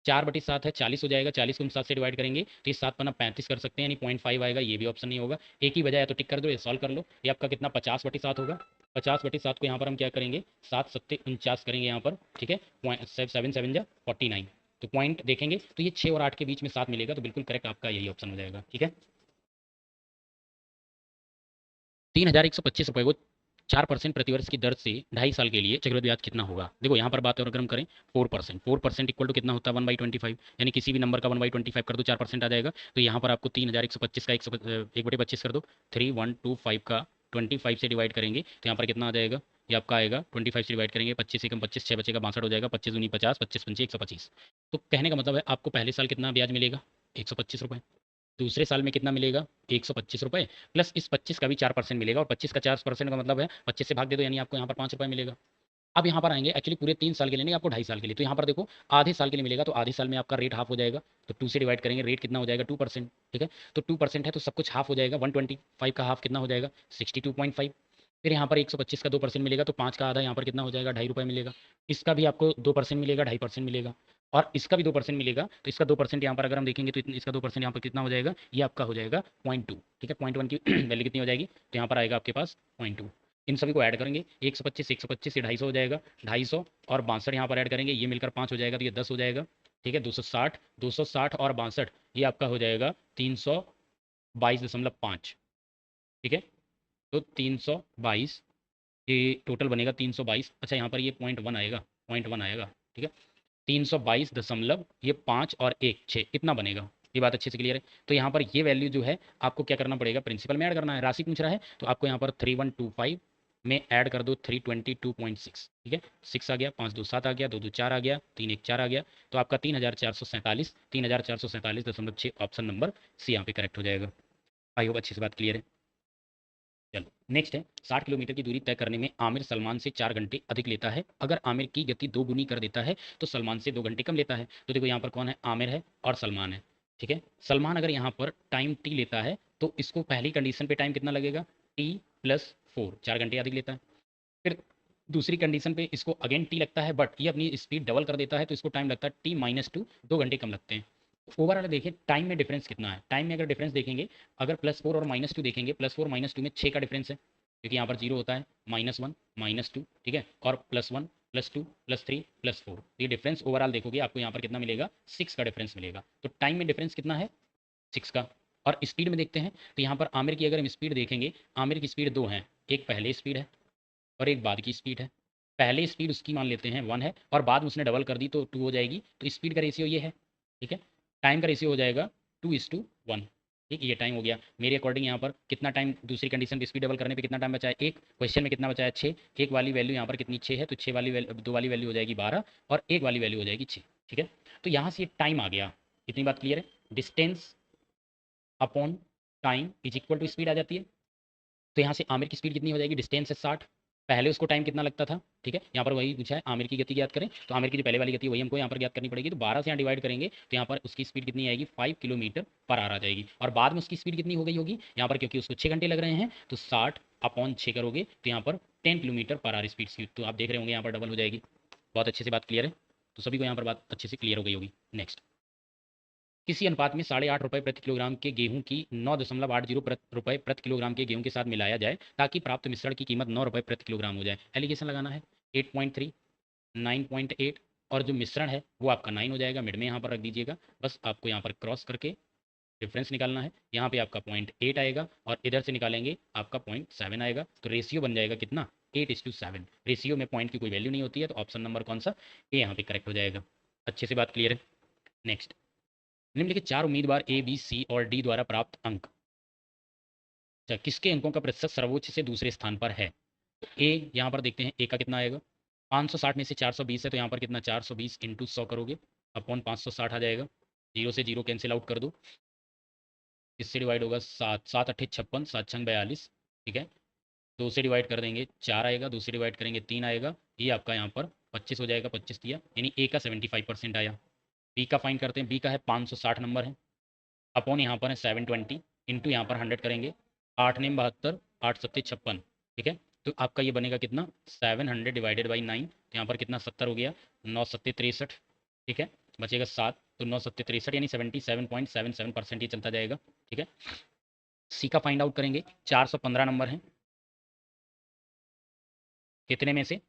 4/7 है, 40 हो जाएगा, 40 को हम 7 से डिवाइड करेंगे तो ये 7 पन्ना 35 कर सकते हैं, यानी 0.5 आएगा, ये भी ऑप्शन नहीं होगा। एक ही बजाय तो टिक कर दो, ये सॉल्व कर लो। ये आपका कितना 50/7 होगा। 50/7 को यहाँ पर हम क्या करेंगे, 7 सत्ते 49 करेंगे यहाँ पर। ठीक है, 7 7 जा 49, तो पॉइंट देखेंगे तो ये 6 और 8 के बीच में 7 मिलेगा, तो बिल्कुल करेक्ट आपका यही ऑप्शन हो जाएगा। ठीक है, 3,125 रुपये वो 4% प्रतिवर्ष की दर से 2.5 साल के लिए चक्रवृद्धि ब्याज कितना होगा। देखो यहाँ पर बात और अगर हम करें 4%, इक्वल टू कितना होता है 1/25, यानी किसी भी नंबर का 1/25 कर दो 4% आ जाएगा। तो यहाँ पर आपको 3,125 का 1/25 कर दो, 3125 का 25 से डिवाइड करेंगे तो यहाँ पर कितना आ जाएगा, ये आपका आएगा 25 से डिवाइड करेंगे, 25 एकम 25, 6 बचेगा 62 हो जाएगा, 25 दूनी 50, 25 पंचे 125। तो कहने का मतलब है आपको पहले साल कितना ब्याज मिलेगा, 125 रुपये। दूसरे साल में कितना मिलेगा, 125 रुपये, प्लस इस 25 का भी 4% मिलेगा, और 25 का 4% का मतलब है 25 से भाग दे दो, यानी आपको यहाँ पर 5 रुपये मिलेगा। अब यहाँ पर आएंगे एक्चुअली पूरे 3 साल के लिए नहीं, आपको 2.5 साल के लिए। तो यहाँ पर देखो आधे साल के लिए मिलेगा, तो आधे साल में आपका रेट हाफ हो जाएगा, तो 2 से डिवाइड करेंगे, रेट कितना हो जाएगा 2%। ठीक है, तो 2% है तो सब कुछ हाफ हो जाएगा, 125 का हाफ कितना हो जाएगा 62.5। फिर यहाँ पर 125 का 2% मिलेगा, तो 5 का आधा यहाँ पर कितना हो जाएगा 2.5 रुपये मिलेगा। इसका भी आपको 2% मिलेगा, 2.5% मिलेगा, और इसका भी 2% मिलेगा। तो इसका 2% यहाँ पर अगर हम देखेंगे तो इसका 2% यहाँ पर कितना हो जाएगा, ये आपका हो जाएगा 0.2। ठीक है, 0.1 की वैल्यू कितनी हो जाएगी, तो यहाँ पर आएगा आपके पास 0.2। इन सभी को ऐड करेंगे, 125 से 250 हो जाएगा, 250 और 62 यहाँ पर ऐड करेंगे, ये मिलकर 5 हो जाएगा, तो ये 10 हो जाएगा। ठीक है, 260 और 62 ये आपका हो जाएगा 322.5। ठीक है, तो 322 ये टोटल बनेगा 322। अच्छा यहाँ पर ये 0.1 आएगा, 0.1 आएगा। ठीक है, 322 ये 5 और 1 6 इतना बनेगा। ये बात अच्छे से क्लियर है। तो यहाँ पर ये वैल्यू जो है आपको क्या करना पड़ेगा, प्रिंसिपल में ऐड करना है, राशि पूछ रहा है तो आपको यहाँ पर 3125 में ऐड कर दो 322.6। ठीक है, 6 आ गया, 5 2 7 आ गया, 2 2 4 आ गया, 3 1 4 आ गया, तो आपका 3,447.6 ऑप्शन नंबर सी यहाँ पे करेक्ट हो जाएगा। आई होप अच्छे से बात क्लियर है। चलो नेक्स्ट है, 60 किलोमीटर की दूरी तय करने में आमिर सलमान से 4 घंटे अधिक लेता है। अगर आमिर की गति 2 गुनी कर देता है तो सलमान से 2 घंटे कम लेता है। तो देखो यहाँ पर कौन है, आमिर है और सलमान है। ठीक है, सलमान अगर यहाँ पर टाइम टी लेता है तो इसको पहली कंडीशन पे टाइम कितना लगेगा, t+4, 4 घंटे अधिक लेता है। फिर दूसरी कंडीशन पे इसको अगेन टी लगता है, बट ये अपनी स्पीड डबल कर देता है तो इसको टाइम लगता है t-2, 2 घंटे कम लगते हैं। ओवरऑल देखिए टाइम में डिफरेंस कितना है, टाइम में अगर डिफरेंस देखेंगे, अगर +4 और -2 देखेंगे, +4 -2 में 6 का डिफरेंस है, क्योंकि यहाँ पर 0 होता है, -1 -2। ठीक है, और +1 +2 +3 +4, ये डिफरेंस ओवरऑल देखोगे आपको यहाँ पर कितना मिलेगा, 6 का डिफरेंस मिलेगा। तो टाइम में डिफरेंस कितना है, 6 का। और स्पीड में देखते हैं तो यहाँ पर आमिर की अगर हम स्पीड देखेंगे, आमिर की स्पीड 2 है, एक पहले स्पीड है और एक बाद की स्पीड है। पहले स्पीड उसकी मान लेते हैं 1 है, और बाद में उसने डबल कर दी तो 2 हो जाएगी, तो स्पीड का रेशियो ये है। ठीक है, टाइम का रेशियो हो जाएगा 2:1। ठीक, ये टाइम हो गया मेरे अकॉर्डिंग। यहाँ पर कितना टाइम दूसरी कंडीशन पे स्पीड डबल करने पे कितना टाइम बचा है, एक क्वेश्चन में कितना बचा है 6, एक वाली वैल्यू यहाँ पर कितनी 6 है, तो 6 वाली वैल्यू, 2 वाली वैल्यू हो जाएगी 12 और एक वाली वैल्यू हो जाएगी 6। ठीक है, तो यहाँ से टाइम आ गया, इतनी बात क्लियर है। Distance upon time is equal to speed आ जाती है। तो यहाँ से आमिर की स्पीड कितनी हो जाएगी, डिस्टेंस है 60, पहले उसको टाइम कितना लगता था। ठीक है, यहाँ पर वही पूछा है, आमिर की गति ज्ञात करें, तो आमिर की जो पहले वाली गति है वही हमको यहाँ पर ज्ञात करनी पड़ेगी। तो 12 से यहाँ डिवाइड करेंगे तो यहाँ पर उसकी स्पीड कितनी आएगी, 5 किलोमीटर पर आवर आ जाएगी। और बाद में उसकी स्पीड कितनी हो गई होगी, यहाँ पर क्योंकि उसको 6 घंटे लग रहे हैं तो 60/6 करोगे तो यहाँ पर 10 किलोमीटर पर आवर स्पीड, तो आप देख रहे होंगे यहाँ पर डबल हो जाएगी। बहुत अच्छे से बात क्लियर है, तो सभी को यहाँ पर बात अच्छे से क्लियर हो गई होगी। नेक्स्ट, किसी अनुपात में 8.5 रुपये प्रति किलोग्राम के गेहूं की 9.80 रुपये प्रति किलोग्राम के गेहूं के साथ मिलाया जाए ताकि प्राप्त मिश्रण की कीमत 9 रुपये प्रति किलोग्राम हो जाए। एलिगेशन लगाना है 8.3, 9.8, और जो मिश्रण है वो आपका 9 हो जाएगा, मिड में यहाँ पर रख दीजिएगा। बस आपको यहाँ पर क्रॉस करके डिफरेंस निकालना है। यहाँ पे आपका 0.8 आएगा और इधर से निकालेंगे आपका 0.7 आएगा, तो रेशियो बन जाएगा कितना, 8:7। रेशियो में पॉइंट की कोई वैल्यू नहीं होती है, तो ऑप्शन नंबर कौन सा, ए यहाँ पे करेक्ट हो जाएगा। अच्छे से बात क्लियर है। नेक्स्ट, निम्नलिखित 4 उम्मीदवार ए बी सी और डी द्वारा प्राप्त अंक, अच्छा किसके अंकों का प्रतिशत सर्वोच्च से दूसरे स्थान पर है। तो ए यहाँ पर देखते हैं, ए का कितना आएगा, 560 में से 420 है तो यहाँ पर कितना 420 इंटू 100 करोगे अपॉन 560 आ जाएगा, जीरो से जीरो कैंसिल आउट कर दो, इससे डिवाइड होगा 7, 7 अट्ठे 56, 7 छंग 42। ठीक है, 2 से डिवाइड कर देंगे 4 आएगा, 2 से डिवाइड करेंगे 3 आएगा, ये आपका यहाँ पर 25 हो जाएगा, 25 दिया, यानी ए का 75% आया। बी का फाइंड करते हैं, बी का है 560 नंबर है, अपॉन यहाँ पर है 720, इंटू यहाँ पर 100 करेंगे, 8 ने 72, 8 सत्ते 56। ठीक है, तो आपका ये बनेगा कितना, 700 डिवाइडेड बाई 9, तो यहाँ पर कितना 70 हो गया, 9 सत्ते 63। ठीक है, बचेगा 7, तो 9 सत्ते 63 यानी 77.77% ये चलता जाएगा। ठीक है, सी का फाइंड आउट करेंगे, 415 नंबर है, कितने में से,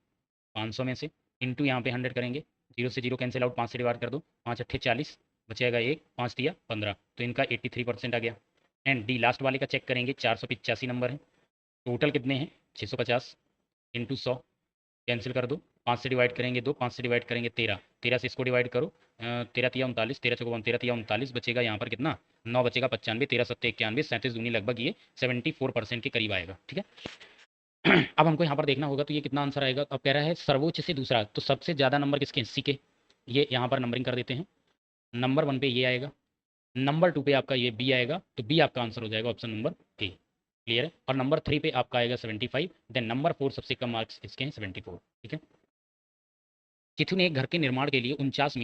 500 में से, इंटू यहाँ पे 100 करेंगे, 0 से 0 कैंसिल आउट, 5 से डिवाइड कर दो, 5 अट्ठे 40, बचेगा 1, 5 दिया 15, तो इनका 83% आ गया। एंड डी लास्ट वाले का चेक करेंगे, 485 नंबर है। टोटल कितने हैं, 650 इंटू 100, कैंसिल कर दो, 5 से डिवाइड करेंगे 2, 5 से डिवाइड करेंगे 13, 13 से इसको डिवाइड करो, 13 तिया 39, 13 चौको 13 तिया 39, बचेगा यहाँ पर कितना, 9 बचेगा 95, 13 सत्ते 91, 37 दूनी लगभग ये 74% के करीब आएगा। ठीक है। अब हमको यहाँ पर देखना होगा तो ये कितना आंसर आएगा। अब कह रहा है सर्वोच्च से दूसरा, तो सबसे ज़्यादा नंबर किसके, सी के। ये यहाँ पर नंबरिंग कर देते हैं। नंबर 1 पे ये आएगा, नंबर 2 पे आपका ये बी आएगा, तो बी आपका आंसर हो जाएगा ऑप्शन नंबर ए। क्लियर है। और नंबर 3 पे आपका आएगा 75, देन नंबर 4 सबसे कम मार्क्स इसके हैं 74। ठीक है। चिथु ने एक घर के निर्माण के लिए 49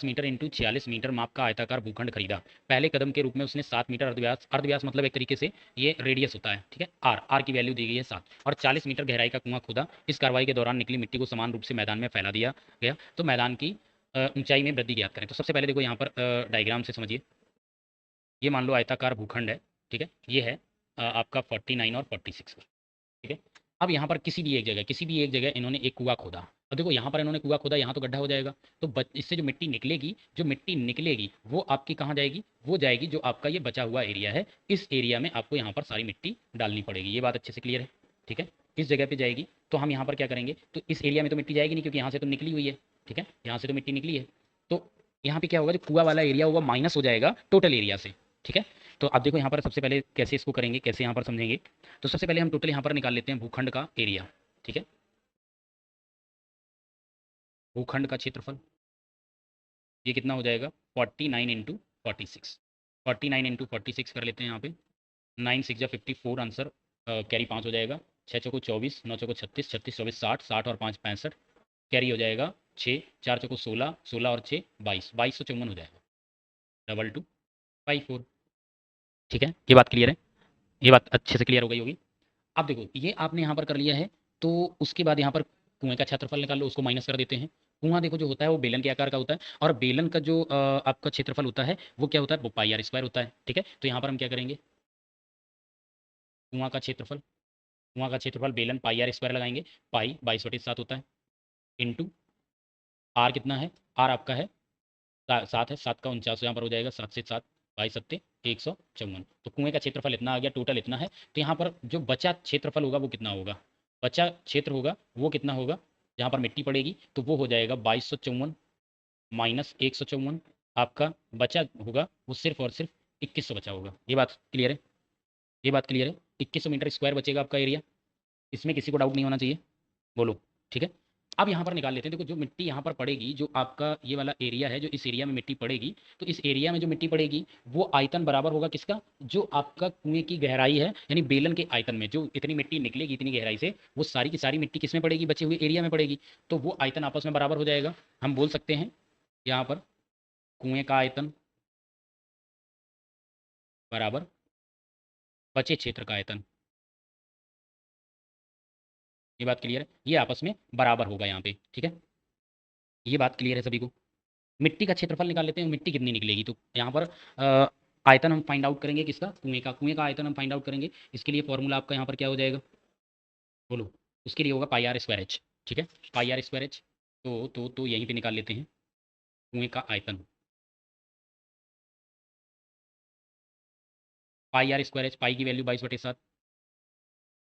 मीटर इंटू 46 मीटर माप का आयताकार भूखंड खरीदा। पहले कदम के रूप में उसने 7 मीटर अर्धव्यास, अर्धव्यास मतलब एक तरीके से ये रेडियस होता है। ठीक है। आर की वैल्यू दी गई है 7, और 40 मीटर गहराई का कुआं खोदा। इस कार्रवाई के दौरान निकली मिट्टी को समान रूप से मैदान में फैला दिया गया, तो मैदान की ऊंचाई में वृद्धि ज्ञात करें। तो सबसे पहले देखो यहाँ पर डायग्राम से समझिए। ये मान लो आयताकार भूखंड है। ठीक है। ये है आपका 49 और 46। ठीक है। अब यहाँ पर किसी भी एक जगह इन्होंने एक कुआं खोदा। अब देखो यहाँ पर इन्होंने कुआं खोदा, यहाँ तो गड्ढा हो जाएगा, तो इससे जो मिट्टी निकलेगी वो आपकी कहाँ जाएगी, वो जाएगी जो आपका ये बचा हुआ एरिया है, इस एरिया में आपको यहाँ पर सारी मिट्टी डालनी पड़ेगी। ये बात अच्छे से क्लियर है। ठीक है। इस जगह पे जाएगी, तो हम यहाँ पर क्या करेंगे, तो इस एरिया में तो मिट्टी जाएगी नहीं, क्योंकि यहाँ से तो निकली हुई है। ठीक है। यहाँ से तो मिट्टी निकली है, तो यहाँ पे क्या होगा, जो कुआं वाला एरिया होगा माइनस हो जाएगा टोटल एरिया से। ठीक है। तो अब देखो यहाँ पर सबसे पहले कैसे इसको करेंगे, कैसे यहाँ पर समझेंगे। तो सबसे पहले हम टोटल यहाँ पर निकाल लेते हैं भूखंड का एरिया। ठीक है। भूखंड का क्षेत्रफल ये कितना हो जाएगा, 49 इंटू 46, 49 इंटू 46 कर लेते हैं यहाँ पे। 9 6 जा 54 आंसर, कैरी 5 हो जाएगा। 6 चौको 24, 9 चौको 36, 36 24 60, 60 और 5 65, कैरी हो जाएगा 6, 4 चौको 16, 16 और 6 22, 2254 हो जाएगा। 2254। ठीक है। ये बात क्लियर है, ये बात अच्छे से क्लियर हो गई होगी। अब देखो ये आपने यहाँ पर कर लिया है, तो उसके बाद यहाँ पर कुएं का क्षेत्रफल निकाल लो, उसको माइनस कर देते हैं। कुआं देखो जो होता है वो बेलन के आकार का होता है, और बेलन का जो आपका क्षेत्रफल होता है वो क्या होता है, वो पाई आर स्क्वायर होता है। ठीक है। तो यहाँ पर हम क्या करेंगे, कुआं का क्षेत्रफल, कुआं का क्षेत्रफल बेलन पाई आर स्क्वायर लगाएंगे। पाई 22/7 होता है, इंटू आर कितना है, आर आपका है 7 है, 7 का 49 यहाँ पर हो जाएगा, 7 से 7 22 सत्ते 154। तो कुएं का क्षेत्रफल इतना आ गया, टोटल इतना है। तो यहाँ पर जो बचा क्षेत्रफल होगा वो कितना होगा, बचा क्षेत्र होगा वो कितना होगा, जहाँ पर मिट्टी पड़ेगी तो वो हो जाएगा 2254 माइनस 154, आपका बचा होगा वो सिर्फ और सिर्फ 2100 बचा होगा। ये बात क्लियर है, ये बात क्लियर है। 2100 मीटर स्क्वायर बचेगा आपका एरिया, इसमें किसी को डाउट नहीं होना चाहिए, बोलो। ठीक है। अब यहाँ पर निकाल लेते हैं। देखो जो मिट्टी यहाँ पर पड़ेगी, जो आपका ये वाला एरिया है, जो इस एरिया में मिट्टी पड़ेगी, तो इस एरिया में जो मिट्टी पड़ेगी वो आयतन बराबर होगा किसका, जो आपका कुएं की गहराई है, यानी बेलन के आयतन में जो इतनी मिट्टी निकलेगी इतनी गहराई से, वो सारी की सारी मिट्टी किस में पड़ेगी, बचे हुए एरिया में पड़ेगी। तो वो आयतन आपस में बराबर हो जाएगा। हम बोल सकते हैं यहाँ पर कुएं का आयतन बराबर बचे क्षेत्र का आयतन। ये बात क्लियर है, ये आपस में बराबर होगा यहाँ पे। ठीक है। ये बात क्लियर है सभी को। मिट्टी का क्षेत्रफल निकाल लेते हैं, मिट्टी कितनी निकलेगी। तो यहाँ पर आयतन हम फाइंड आउट करेंगे किसका, कुएं का आयतन हम फाइंड आउट करेंगे। इसके लिए फॉर्मूला आपका यहाँ पर क्या हो जाएगा, बोलो। उसके लिए होगा पाई आर स्क्वायर एच। ठीक है। पाई आर स्क्वायर एच, तो यहीं पे निकाल लेते हैं कुएं का आयतन। पाई आर स्क्वायर एच, पाई की वैल्यू 22/7,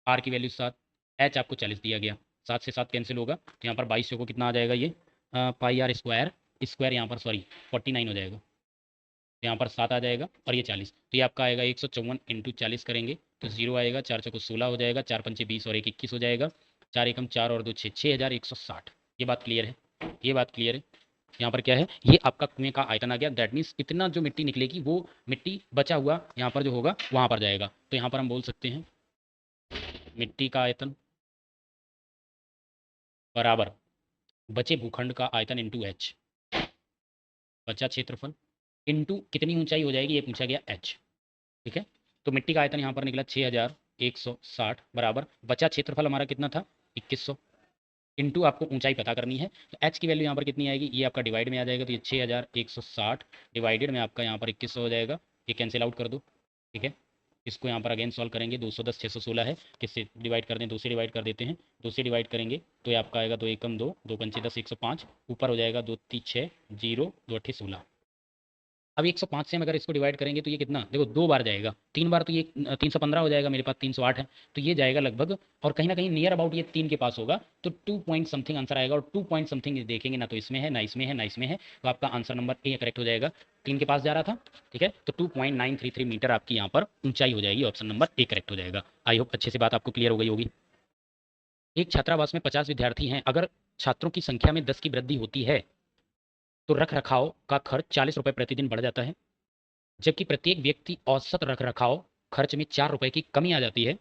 आर की वैल्यू 7, एच आपको 40 दिया गया। 7 से 7 कैंसिल होगा, तो यहाँ पर 22 को कितना आ जाएगा, ये पाई आर स्क्वायर, स्क्वायर यहाँ पर सॉरी 49 हो जाएगा, यहाँ पर 7 आ जाएगा और ये 40, तो ये आपका आएगा 154 इंटू 40 करेंगे तो 0 आएगा। 4 चौको 16 हो जाएगा, 4 पंचे 20 और 1 21 हो जाएगा। 4 एकम 4 और 2 6, 6160। ये बात क्लियर है, ये बात क्लियर है। यहाँ पर क्या है, ये आपका कुएं का आयतन आ गया। दैट मीन्स इतना जो मिट्टी निकलेगी वो मिट्टी बचा हुआ यहाँ पर जो होगा वहाँ पर जाएगा। तो यहाँ पर हम बोल सकते हैं मिट्टी का आयतन बराबर बचे भूखंड का आयतन इंटू एच, बचा क्षेत्रफल इंटू कितनी ऊंचाई हो जाएगी, ये पूछा गया एच। ठीक है। तो मिट्टी का आयतन यहाँ पर निकला 6160 बराबर बचा क्षेत्रफल हमारा कितना था 2100, इंटू आपको ऊंचाई पता करनी है। तो एच की वैल्यू यहाँ पर कितनी आएगी, ये आपका डिवाइड में आ जाएगा, तो ये 6160 डिवाइडेड में आपका यहाँ पर 2100 हो जाएगा। ये कैंसिल आउट कर दो। ठीक है। इसको यहाँ पर अगेन सॉल्व करेंगे, 210 616 है, किससे डिवाइड कर दें, 2 से डिवाइड कर देते हैं, 2 से डिवाइड करेंगे तो ये आपका आएगा 2 एकम 2, 2 पंचे 10, 105, ऊपर हो जाएगा 2 3 6 0 2 8 16। अब 105 से हम अगर इसको डिवाइड करेंगे तो ये कितना, देखो 2 बार जाएगा, 3 बार तो ये 315 हो जाएगा, मेरे पास 308 है, तो ये जाएगा लगभग, और कहीं ना कहीं नियर अबाउट ये 3 के पास होगा, तो 2 पॉइंट समथिंग आंसर आएगा, और 2 पॉइंट समथिंग देखेंगे ना तो इसमें है ना इसमें है ना इसमें है, तो आपका आंसर नंबर ए करेक्ट हो जाएगा, 3 के पास जा रहा था, ठीक है, तो 2.933 मीटर आपकी यहाँ पर ऊंचाई हो जाएगी, ऑप्शन नंबर ए करेक्ट हो जाएगा। आई होप अच्छे से बात आपको क्लियर हो गई होगी। एक छात्रावास में 50 विद्यार्थी हैं, अगर छात्रों की संख्या में 10 की वृद्धि होती है तो रख रखाव का खर्च 40 रुपये प्रतिदिन बढ़ जाता है, जबकि प्रत्येक व्यक्ति औसत रखरखाव खर्च में 4 रुपए की कमी आ जाती है।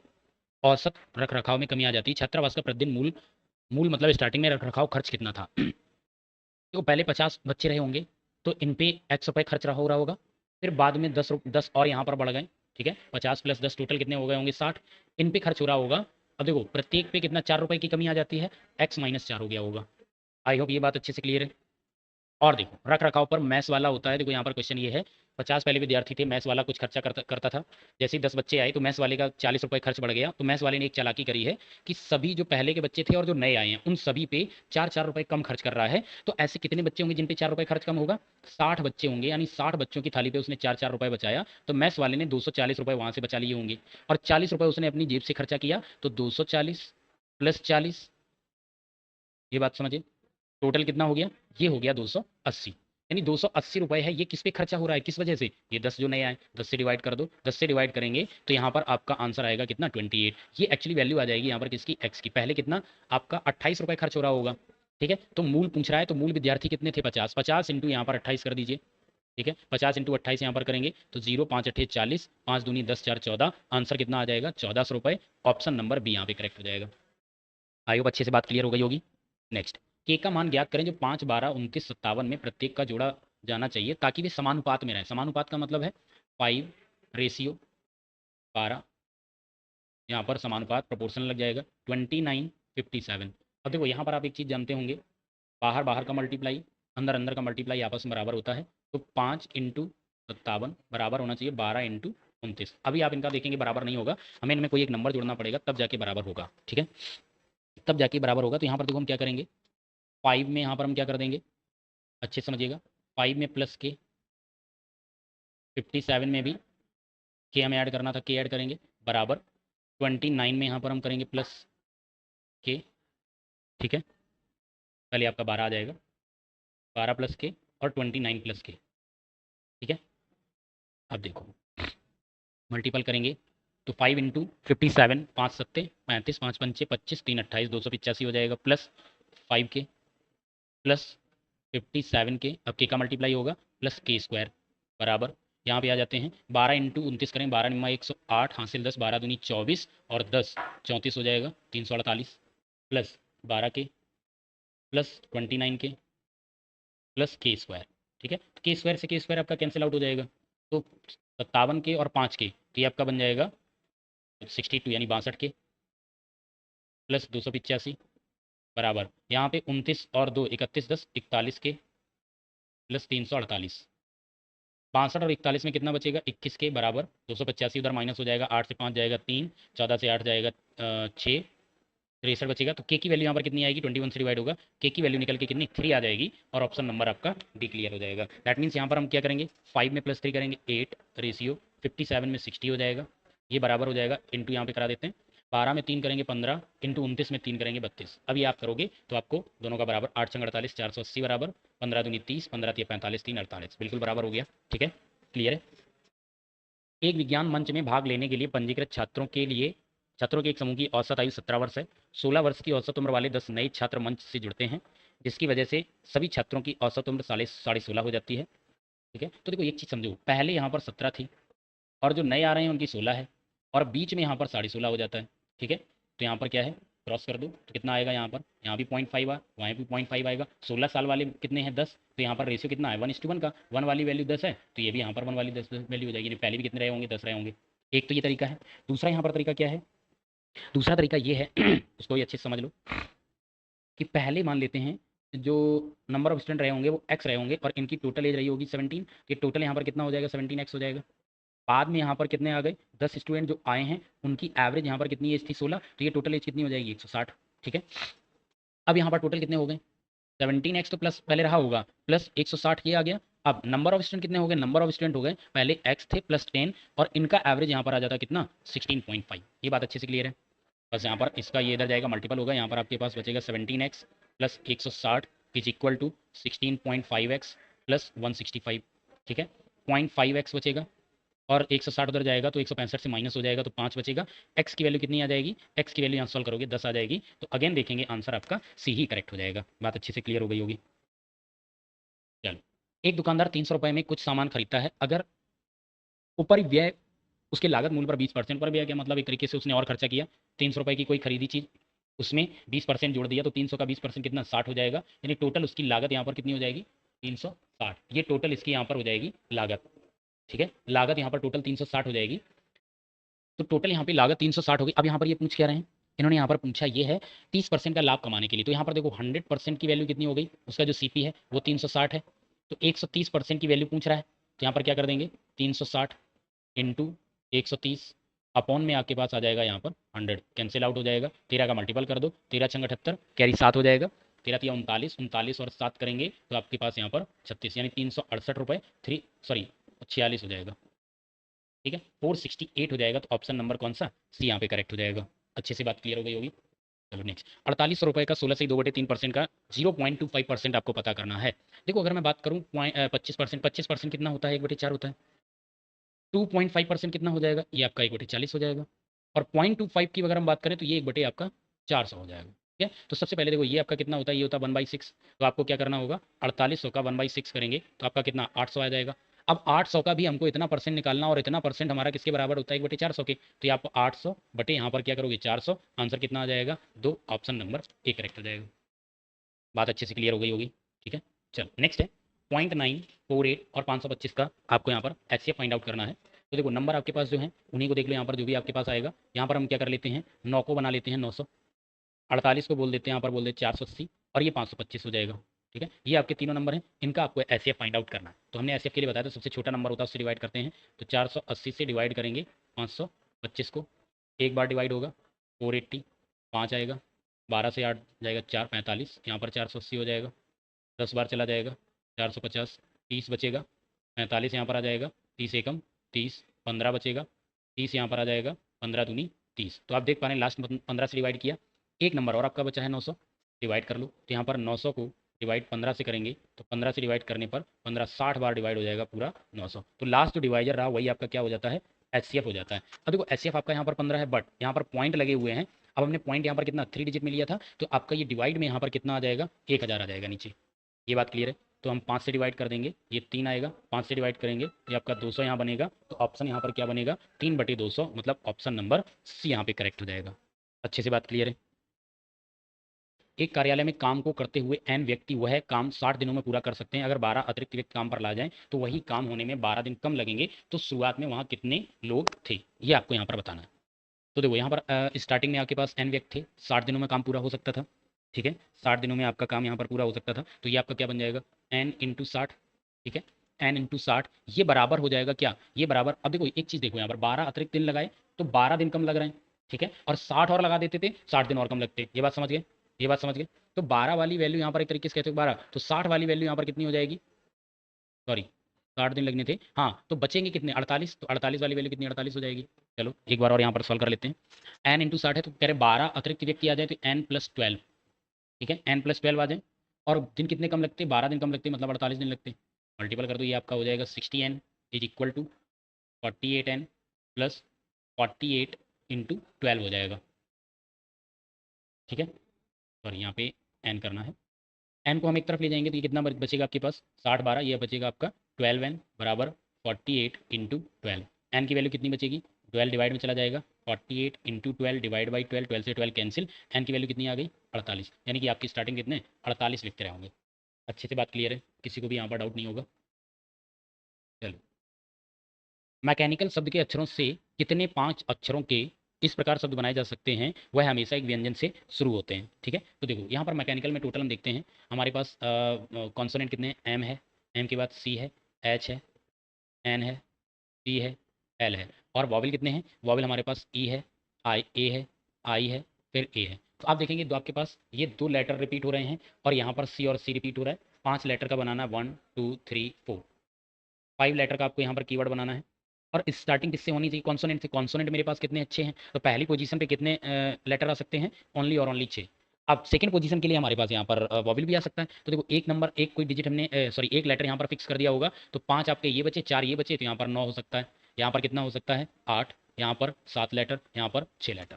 औसत रखरखाव में कमी आ जाती है। छात्रावास का प्रतिदिन मूल मूल मतलब स्टार्टिंग में रखरखाव खर्च कितना था, तो पहले 50 बच्चे रहे होंगे तो इन पे एक्स रुपये खर्च रहा हो रहा होगा, फिर बाद में 10 और यहाँ पर बढ़ गए, ठीक है, 50 + 10 टोटल कितने हो गए होंगे, 60, इन पे खर्च हो रहा होगा। अब देखो प्रत्येक पे कितना, 4 रुपए की कमी आ जाती है, x - 4 हो गया होगा। आई होप ये बात अच्छे से क्लियर है। और देखो रख रखाव पर मैथ्स वाला होता है, देखो यहाँ पर क्वेश्चन ये है, 50 पहले विद्यार्थी थे, मैथ्स वाला कुछ खर्चा करता था, जैसे ही 10 बच्चे आए तो मैथ्स वाले का 40 रुपये खर्च बढ़ गया, तो मैथ्स वाले ने एक चालाकी करी है कि सभी जो पहले के बच्चे थे और जो नए आए हैं उन सभी पे 4-4 रुपये कम खर्च कर रहा है। तो ऐसे कितने बच्चे होंगे जिन पे 4 रुपये खर्च कम होगा, 60 बच्चे होंगे, यानी 60 बच्चों की थाली पे उसने 4-4 रुपये बचाया, तो मैथ्स वाले ने 240 रुपये वहां से बचा लिए होंगे, और 40 रुपये उसने अपनी जेब से खर्चा किया, तो 240 + 40, ये बात समझिए, टोटल कितना हो गया, ये हो गया 280, यानी 280 रुपए है, ये किस पे खर्चा हो रहा है, किस वजह से, ये 10 जो नए आए, 10 से डिवाइड कर दो, 10 से डिवाइड करेंगे तो यहाँ पर आपका आंसर आएगा कितना, 28, ये एक्चुअली वैल्यू आ जाएगी यहाँ पर किसकी, एक्स की, पहले कितना आपका 28 रुपये खर्च हो रहा होगा, ठीक है, तो मूल पूछ रहा है, तो मूल विद्यार्थी कितने थे, 50, 50 इंटू यहाँ पर 28 कर दीजिए, ठीक है, 50 इंटू 28 यहाँ पर करेंगे तो 0 5 8 40, 5 दूनी 10 4 14, आंसर कितना आ जाएगा, 1400 रुपये, ऑप्शन नंबर बी यहाँ पे करेक्ट हो जाएगा। आई होप अच्छे से बात क्लियर हो गई होगी। नेक्स्ट, के का मान ज्ञात करें जो 5 12 29 57 में प्रत्येक का जोड़ा जाना चाहिए ताकि वे समानुपात में रहें। समानुपात का मतलब है 5:12, यहाँ पर समानुपात प्रोपोर्शन लग जाएगा, 29 57। अब देखो यहाँ पर आप एक चीज़ जानते होंगे, बाहर बाहर का मल्टीप्लाई, अंदर अंदर का मल्टीप्लाई आपस में बराबर होता है, तो 5 × 57 बराबर होना चाहिए 12 × 29। अभी आप इनका देखेंगे बराबर नहीं होगा, हमें इनमें कोई एक नंबर जोड़ना पड़ेगा तब जाके बराबर होगा, ठीक है, तब जाके बराबर होगा। तो यहाँ पर देखो हम क्या करेंगे, 5 में यहाँ पर हम क्या कर देंगे, अच्छे से समझिएगा, 5 में प्लस के, 57 में भी के हमें ऐड करना था, के ऐड करेंगे, बराबर 29 में यहाँ पर हम करेंगे प्लस के, ठीक है, पहले आपका 12 आ जाएगा, 12 + के और 29 + के, ठीक है। अब देखो मल्टीपल करेंगे तो 5 × 57, 5 सत्ते 35, 5 पंचे 25, 3 28, 285 हो जाएगा, प्लस 5 के प्लस 57 के, अब के का मल्टीप्लाई होगा प्लस के स्क्वायर, बराबर यहाँ पे आ जाते हैं 12 × 29 करें, 12 × 108, हासिल 10, 12 दूनी 24 और 10 34 हो जाएगा, 348, प्लस 12 के प्लस 29 के प्लस के स्क्वायर, ठीक है, तो के स्क्वायर से के स्क्वायर आपका कैंसिल आउट हो जाएगा, तो 57 के और 5 के, तो ये आपका बन जाएगा 62, यानी 62 के प्लस 285, बराबर यहाँ पे 29 और 2 31, 10 41 के प्लस 348, 62 और 41 में कितना बचेगा, 21 के, बराबर 285 उधर माइनस हो जाएगा, 8 से 5 जाएगा 3, 14 से 8 जाएगा 6, 63 बचेगा, तो के की वैल्यू यहाँ पर कितनी आएगी, 21 से डिवाइड होगा, के की वैल्यू निकल के कितनी, 3 आ जाएगी, और ऑप्शन नंबर आपका डी क्लियर हो जाएगा। दैट मीन्स यहाँ पर हम क्या करेंगे, 5 में +3 करेंगे 8, रेशियो 57 में 60 हो जाएगा, ये बराबर हो जाएगा, इंटू यहाँ पे करा देते हैं, 12 में 3 करेंगे 15, इंटू 29 में 3 करेंगे 32। अभी आप करोगे तो आपको दोनों का बराबर 8 × 48, 480 बराबर, 15 दूनी 30, 15 × 45, 3 48, बिल्कुल बराबर हो गया, ठीक है, क्लियर है। एक विज्ञान मंच में भाग लेने के लिए पंजीकृत छात्रों के एक समूह की औसत आयु 17 वर्ष है। 16 वर्ष की औसत उम्र वाले 10 नए छात्र मंच से जुड़ते हैं, जिसकी वजह से सभी छात्रों की औसत उम्र साढ़े 16 हो जाती है, ठीक है। तो देखो एक चीज़ समझो, पहले यहाँ पर 17 थी और जो नए आ रहे हैं उनकी 16 है, और बीच में यहाँ पर 16.5 हो जाता है, ठीक है, तो यहाँ पर क्या है, क्रॉस कर दो तो कितना आएगा, यहाँ भी 0.5 आ, वहाँ भी 0.5 आएगा, 16 साल वाले कितने हैं, 10, तो यहाँ पर रेशियो कितना है, 1:1 का, 1 वाली वैल्यू 10 है, तो ये भी यहाँ पर 1 वाली 10 वैल्यू हो जाएगी, पहले भी कितने रहे होंगे, 10 रहे होंगे। एक तो ये तरीका है। दूसरा यहाँ पर तरीका क्या है, दूसरा तरीका ये है उसको भी अच्छे से समझ लो, कि पहले मान लेते हैं जो नंबर ऑफ स्टूडेंट रहे होंगे वो एक्स रहे होंगे और इनकी टोटल एज रही होगी 17, तो टोटल यहाँ पर कितना हो जाएगा, 17x हो जाएगा, बाद में यहाँ पर कितने आ गए, 10 स्टूडेंट जो आए हैं उनकी एवरेज यहाँ पर कितनी एज थी, 16, तो ये टोटल एज कितनी हो जाएगी 160। ठीक है, अब यहाँ पर टोटल कितने हो गए, 17x तो प्लस पहले रहा होगा, प्लस 160 ये आ गया। अब नंबर ऑफ स्टूडेंट कितने हो गए, नंबर ऑफ स्टूडेंट हो गए, पहले x थे प्लस 10 और इनका एवरेज यहाँ पर आ जाता कितना 16.5। ये बात अच्छे से क्लियर है। बस यहाँ पर इसका ये इधर जाएगा मल्टीपल होगा, यहाँ पर आपके पास बचेगा 17x plus 160 is equal to 16.5x plus 165। ठीक है, 0.5x बचेगा और 160 उधर जाएगा तो 165 से माइनस हो जाएगा तो 5 बचेगा। x की वैल्यू कितनी आ जाएगी, x की वैल्यू यहाँ सॉल्व करोगे 10 आ जाएगी, तो अगेन देखेंगे आंसर आपका सी ही करेक्ट हो जाएगा। बात अच्छे से क्लियर हो गई होगी। चलो, एक दुकानदार 300 रुपये में कुछ सामान खरीदता है, अगर ऊपरी व्यय उसके लागत मूल्य पर 20% पर व्यय, क्या मतलब एक तरीके से उसने और खर्चा किया, 300 रुपये की कोई खरीदी चीज़ उसमें 20% जोड़ दिया तो 300 का 20% कितना 60 हो जाएगा, यानी टोटल उसकी लागत यहाँ पर कितनी हो जाएगी 360। ये टोटल इसकी यहाँ पर हो जाएगी लागत। ठीक है, लागत यहाँ पर टोटल 360 हो जाएगी, तो टोटल यहाँ पे लागत 360 होगी। अब यहाँ पर ये पूछ क्या रहे हैं, इन्होंने यहाँ पर पूछा ये है 30% का लाभ कमाने के लिए, तो यहाँ पर देखो 100% की वैल्यू कितनी हो गई, उसका जो सीपी है वो 360 है, तो 130% की वैल्यू पूछ रहा है, तो यहाँ पर क्या कर देंगे 360 इंटू 130 अपॉन में आपके पास आ जाएगा यहाँ पर 100, कैंसिल आउट हो जाएगा, 13 का मल्टीपल कर दो, 13 छंग 78, कैरी 7 हो जाएगा, 13 तिया 39, 39 और 7 करेंगे तो आपके पास यहाँ पर 36, यानी 368 रुपये 46 हो जाएगा। ठीक है, 468 हो जाएगा, तो ऑप्शन नंबर कौन सा, सी यहाँ पे करेक्ट हो जाएगा। अच्छे से बात क्लियर हो गई होगी। चलो नेक्स्ट, 48 रुपये का 16 से 2/3% का 0.25% आपको पता करना है। देखो अगर मैं बात करूँ 25%, 25% कितना होता है, 1/4 होता है, 2.5% कितना हो जाएगा, ये आपका 1/40 हो जाएगा, और 0.25 की अगर हम बात करें तो ये 1 आपका 400 हो जाएगा। ठीक है, तो सबसे पहले देखो ये आपका कितना होता है, ये होता है 1/6, तो आपको क्या करना होगा 4800 का 1/6 करेंगे तो आपका कितना 800 आ जाएगा। अब 800 का भी हमको इतना परसेंट निकालना, और इतना परसेंट हमारा किसके बराबर होता है 1/400 के, तो ये आप 800 बटे यहाँ पर क्या करोगे 400, आंसर कितना आ जाएगा 2, ऑप्शन नंबर ए करेक्ट हो जाएगा। बात अच्छे से क्लियर हो गई होगी। ठीक है, चलो नेक्स्ट है 0.948 और 525 का आपको यहाँ पर एचसीएफ फाइंड आउट करना है। तो देखो नंबर आपके पास जो है उन्हीं को देख लो, यहाँ पर जो भी आपके पास आएगा, यहाँ पर हम क्या कर लेते हैं 9 को बना लेते हैं 900, 48 को बोल देते हैं यहाँ पर बोल देते 480 और ये 525 हो जाएगा। ठीक है, ये आपके तीनों नंबर हैं, इनका आपको एचसीएफ फाइंड आउट करना है। तो हमने एचसीएफ के लिए बताया था सबसे छोटा नंबर होता है उससे डिवाइड करते हैं, तो 480 से डिवाइड करेंगे 525 को, एक बार डिवाइड होगा 480, 5 आएगा, 12 से 8 जाएगा 4, 45, यहाँ पर 480 हो जाएगा, 10 बार चला जाएगा 450, 30 बचेगा, 45 यहाँ पर आ जाएगा, 30 एकम 30, 15 बचेगा, 30 यहाँ पर आ जाएगा, 15 दूनी 30। तो आप देख पा रहे हैं लास्ट 15 से डिवाइड किया, एक नंबर और आपका बचा है 900, डिवाइड कर लो, तो यहाँ पर 900 को डिवाइड 15 से करेंगे तो 15 से डिवाइड करने पर 15 60 बार डिवाइड हो जाएगा पूरा 900, तो लास्ट जो डिवाइजर रहा वही आपका क्या हो जाता है एचसीएफ हो जाता है। अब देखो एचसीएफ आपका यहाँ पर 15 है, बट यहाँ पर पॉइंट लगे हुए हैं, अब हमने पॉइंट यहाँ पर कितना 3 डिजिट में लिया था, तो आपका ये डिवाइड में यहाँ पर कितना आ जाएगा 1000 आ जाएगा नीचे। ये बात क्लियर है, तो हम 5 से डिवाइड कर देंगे, ये 3 आएगा, 5 से डिवाइड करेंगे ये आपका 200 यहाँ बनेगा, तो ऑप्शन यहाँ पर क्या बनेगा 3/200, मतलब ऑप्शन नंबर सी यहाँ पे करेक्ट हो जाएगा। अच्छे से बात क्लियर है। एक कार्यालय में काम को करते हुए एन व्यक्ति वह काम 60 दिनों में पूरा कर सकते हैं, अगर 12 अतिरिक्त व्यक्ति काम पर ला जाएं तो वही काम होने में 12 दिन कम लगेंगे, तो शुरुआत में वहाँ कितने लोग थे, ये आपको यहाँ पर बताना है। तो देखो यहाँ पर स्टार्टिंग में आपके पास एन व्यक्ति थे, 60 दिनों में काम पूरा हो सकता था। ठीक है, 60 दिनों में आपका काम यहाँ पर पूरा हो सकता था, तो ये आपका क्या बन जाएगा एन इंटू 60। ठीक है, एन इंटू 60 ये बराबर हो जाएगा क्या, ये बराबर, अब देखो एक चीज़ देखो यहाँ पर 12 अतिरिक्त दिन लगाए तो 12 दिन कम लग रहे हैं। ठीक है, और 60 और लगा देते थे 60 दिन और कम लगते, ये बात समझ गए, ये बात समझ गए। तो 12 वाली वैल्यू यहाँ पर एक तरीके से कहते हो 12, तो 60 वाली वैल्यू यहाँ पर कितनी हो जाएगी, सॉरी 60 दिन लगने थे, हाँ तो बचेंगे कितने 48, तो 48 वाली वैल्यू कितनी 48 हो जाएगी। चलो एक बार और यहाँ पर सॉल्व कर लेते हैं, एन इंटू 60 है तो कह रहे 12 अतिरिक्त व्यक्ति आ जाए तो एन प्लस 12। ठीक है, एन प्लस 12 आ जाए, और दिन कितने कम लगते 12 दिन कम लगते, मतलब 48 दिन लगते, मल्टीपल कर दो, ये आपका हो जाएगा 60n is equal to 48n plus 48 into 12 हो जाएगा। ठीक है, और यहाँ पे एन करना है, एन को हम एक तरफ ले जाएंगे तो ये कितना बचेगा आपके पास 60 12, ये बचेगा आपका 12n बराबर 48 इंटू 12, एन की वैल्यू कितनी बचेगी 12 डिवाइड में चला जाएगा, 48 इंटू 12 डिवाइड बाई 12, 12 से 12 कैंसिल, एन की वैल्यू कितनी आ गई 48, यानी कि आपकी स्टार्टिंग कितने 48 लिखते रहेंगे। अच्छे से बात क्लियर है, किसी को भी यहाँ पर डाउट नहीं होगा। चलो, मैकेनिकल शब्द के अक्षरों से कितने 5 अक्षरों के इस प्रकार शब्द बनाए जा सकते हैं, वह हमेशा एक व्यंजन से शुरू होते हैं। ठीक है, तो देखो यहाँ पर मैकेनिकल में टोटल हम देखते हैं, हमारे पास कॉन्सोनेंट कितने एम है, एम के बाद सी है, एच है, एन है, सी है, एल है। और वॉवल कितने हैं? वॉवल हमारे पास ई है, आई ए है, आई है, फिर ए है। तो आप देखेंगे दो आपके पास ये दो लेटर रिपीट हो रहे हैं और यहाँ पर सी और सी रिपीट हो रहा है। 5 लेटर का बनाना है, 1 2 3 4, 5 लेटर का आपको यहाँ पर कीवर्ड बनाना है। और स्टार्टिंग किससे होनी चाहिए? कॉन्सोनेंट से। कॉन्सोनेंट मेरे पास कितने अच्छे हैं? तो पहली पोजीशन पे कितने लेटर आ सकते हैं? ओनली और ओनली 6। अब सेकंड पोजीशन के लिए हमारे पास यहाँ पर वॉवल भी आ सकता है। तो देखो एक नंबर, एक कोई डिजिट हमने सॉरी एक लेटर यहाँ पर फिक्स कर दिया होगा, तो 5 आपके ये बचे, 4 ये बचे, तो यहाँ पर 9 हो सकता है। यहाँ पर कितना हो सकता है? 8। यहाँ पर 7 लेटर, यहाँ पर 6 लेटर।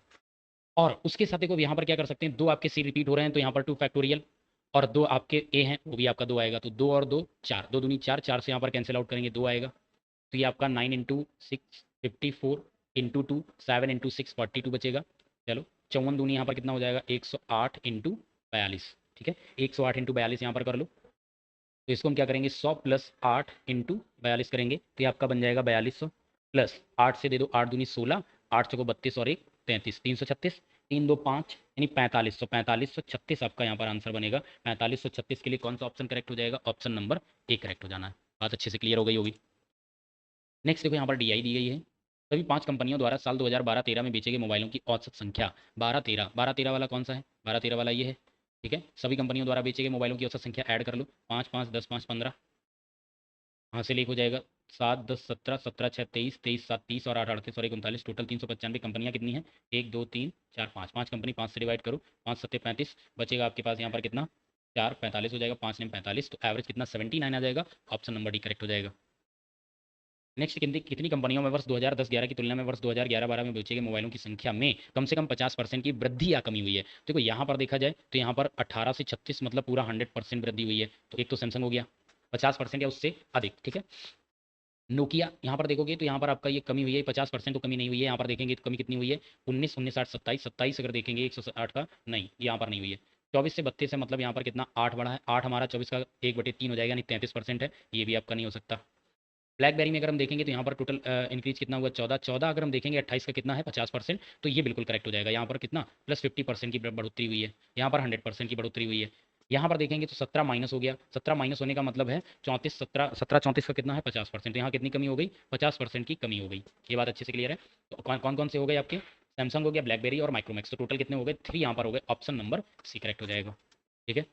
और उसके साथ देखो यहाँ पर क्या कर सकते हैं, दो आपके सी रिपीट हो रहे हैं तो यहाँ पर 2 फैक्टोरियल, और दो आपके ए हैं वो भी आपका 2 आएगा, तो 2 और 2 4, 2 दूनी 4, 4 से यहाँ पर कैंसिल आउट करेंगे 2 आएगा। तो ये आपका 9 इंटू 6 54 इंटू 2 7 इंटू 6 42 बचेगा। चलो 54 दूनी यहाँ पर कितना हो जाएगा? 108 इंटू 42। ठीक है, 108 इंटू 42 यहाँ पर कर लो। तो इसको हम क्या करेंगे? 100 प्लस 8 इंटू 42 करेंगे, तो ये आपका बन जाएगा 4200। प्लस 8 से दे दो, 8 दूनी 16, 8 चौको 32 और 1 33, 336, 3 2 5 यानी 4500। 4536 आपका यहाँ पर आंसर बनेगा। 4536 के लिए कौन सा ऑप्शन करेक्ट हो जाएगा? ऑप्शन नंबर ए करेक्ट हो जाना है। बात अच्छे से क्लियर हो गई होगी। नेक्स्ट देखो यहाँ पर डीआई दी गई है। सभी 5 कंपनियों द्वारा साल 2012-13 में बेचे गए मोबाइलों की औसत संख्या। 12-13 वाला कौन सा है? 12-13 वाला ये है। ठीक है, सभी कंपनियों द्वारा बेचे गए मोबाइलों की औसत संख्या ऐड कर लो। 5 5 10 5 15, यहाँ से एक हो जाएगा 7 10 17 17 6 23 23 7 30 और 8 38 और 1 39, टोटल 395 कंपनियाँ कितनी हैं? 1 2 3 4 5, 5 कंपनी, 5 से डिवाइड करो, 5 सत्ते 35, बचेगा आपके पास यहाँ पर कितना? 4 45 हो जाएगा, 5 ने 45, तो एवरेज कितना? 79 आ जाएगा। ऑप्शन नंबर डी करेक्ट हो जाएगा। नेक्स्ट, कितनी कंपनियों में वर्ष 2010-11 की तुलना में वर्ष 2011-12 में बेचे गए मोबाइलों की संख्या में कम से कम 50% की वृद्धि या कमी हुई है? देखो यहाँ पर देखा जाए तो यहाँ पर 18 से 36 मतलब पूरा 100% वृद्धि हुई है। तो एक तो सैमसंग हो गया 50% या उससे अधिक। ठीक है, नोकिया यहाँ पर देखोगे तो यहाँ पर आपका ये कमी हुई है, 50% तो कमी नहीं हुई है। यहाँ पर देखेंगे तो कमी कितनी हुई है? 19 19 60 27 27 अगर देखेंगे 108 का, नहीं यहाँ पर नहीं हुई है। 24 से 32 है, मतलब यहाँ पर कितना? 8 बढ़ा है। 8 हमारा 24 का 1/3 हो जाएगा, यानी 33% है। ये भी आपका नहीं हो सकता। ब्लैकबेरी में अगर हम देखेंगे तो यहाँ पर टोटल इंक्रीज कितना हुआ? 14 14 अगर हम देखेंगे 28 का कितना है? 50%, तो ये बिल्कुल करेक्ट हो जाएगा। यहाँ पर कितना? प्लस 50% की बढ़ोतरी हुई है। यहाँ पर 100% की बढ़ोतरी हुई है। यहाँ पर देखेंगे तो 17 माइनस हो गया। 17 माइनस होने का मतलब है 34, 17 34 का कितना है? 50%, तो यहाँ कितनी कमी हो गई? 50% की कमी हो गई। ये बात अच्छे से क्लियर है। तो कौन कौन से हो गए आपके? सैमसंग हो गया, ब्लैकबेरी और माइक्रोमैक्स, तो टोटल कितने हो गए? 3 यहाँ पर हो गए। ऑप्शन नंबर सी करेक्ट हो जाएगा। ठीक है,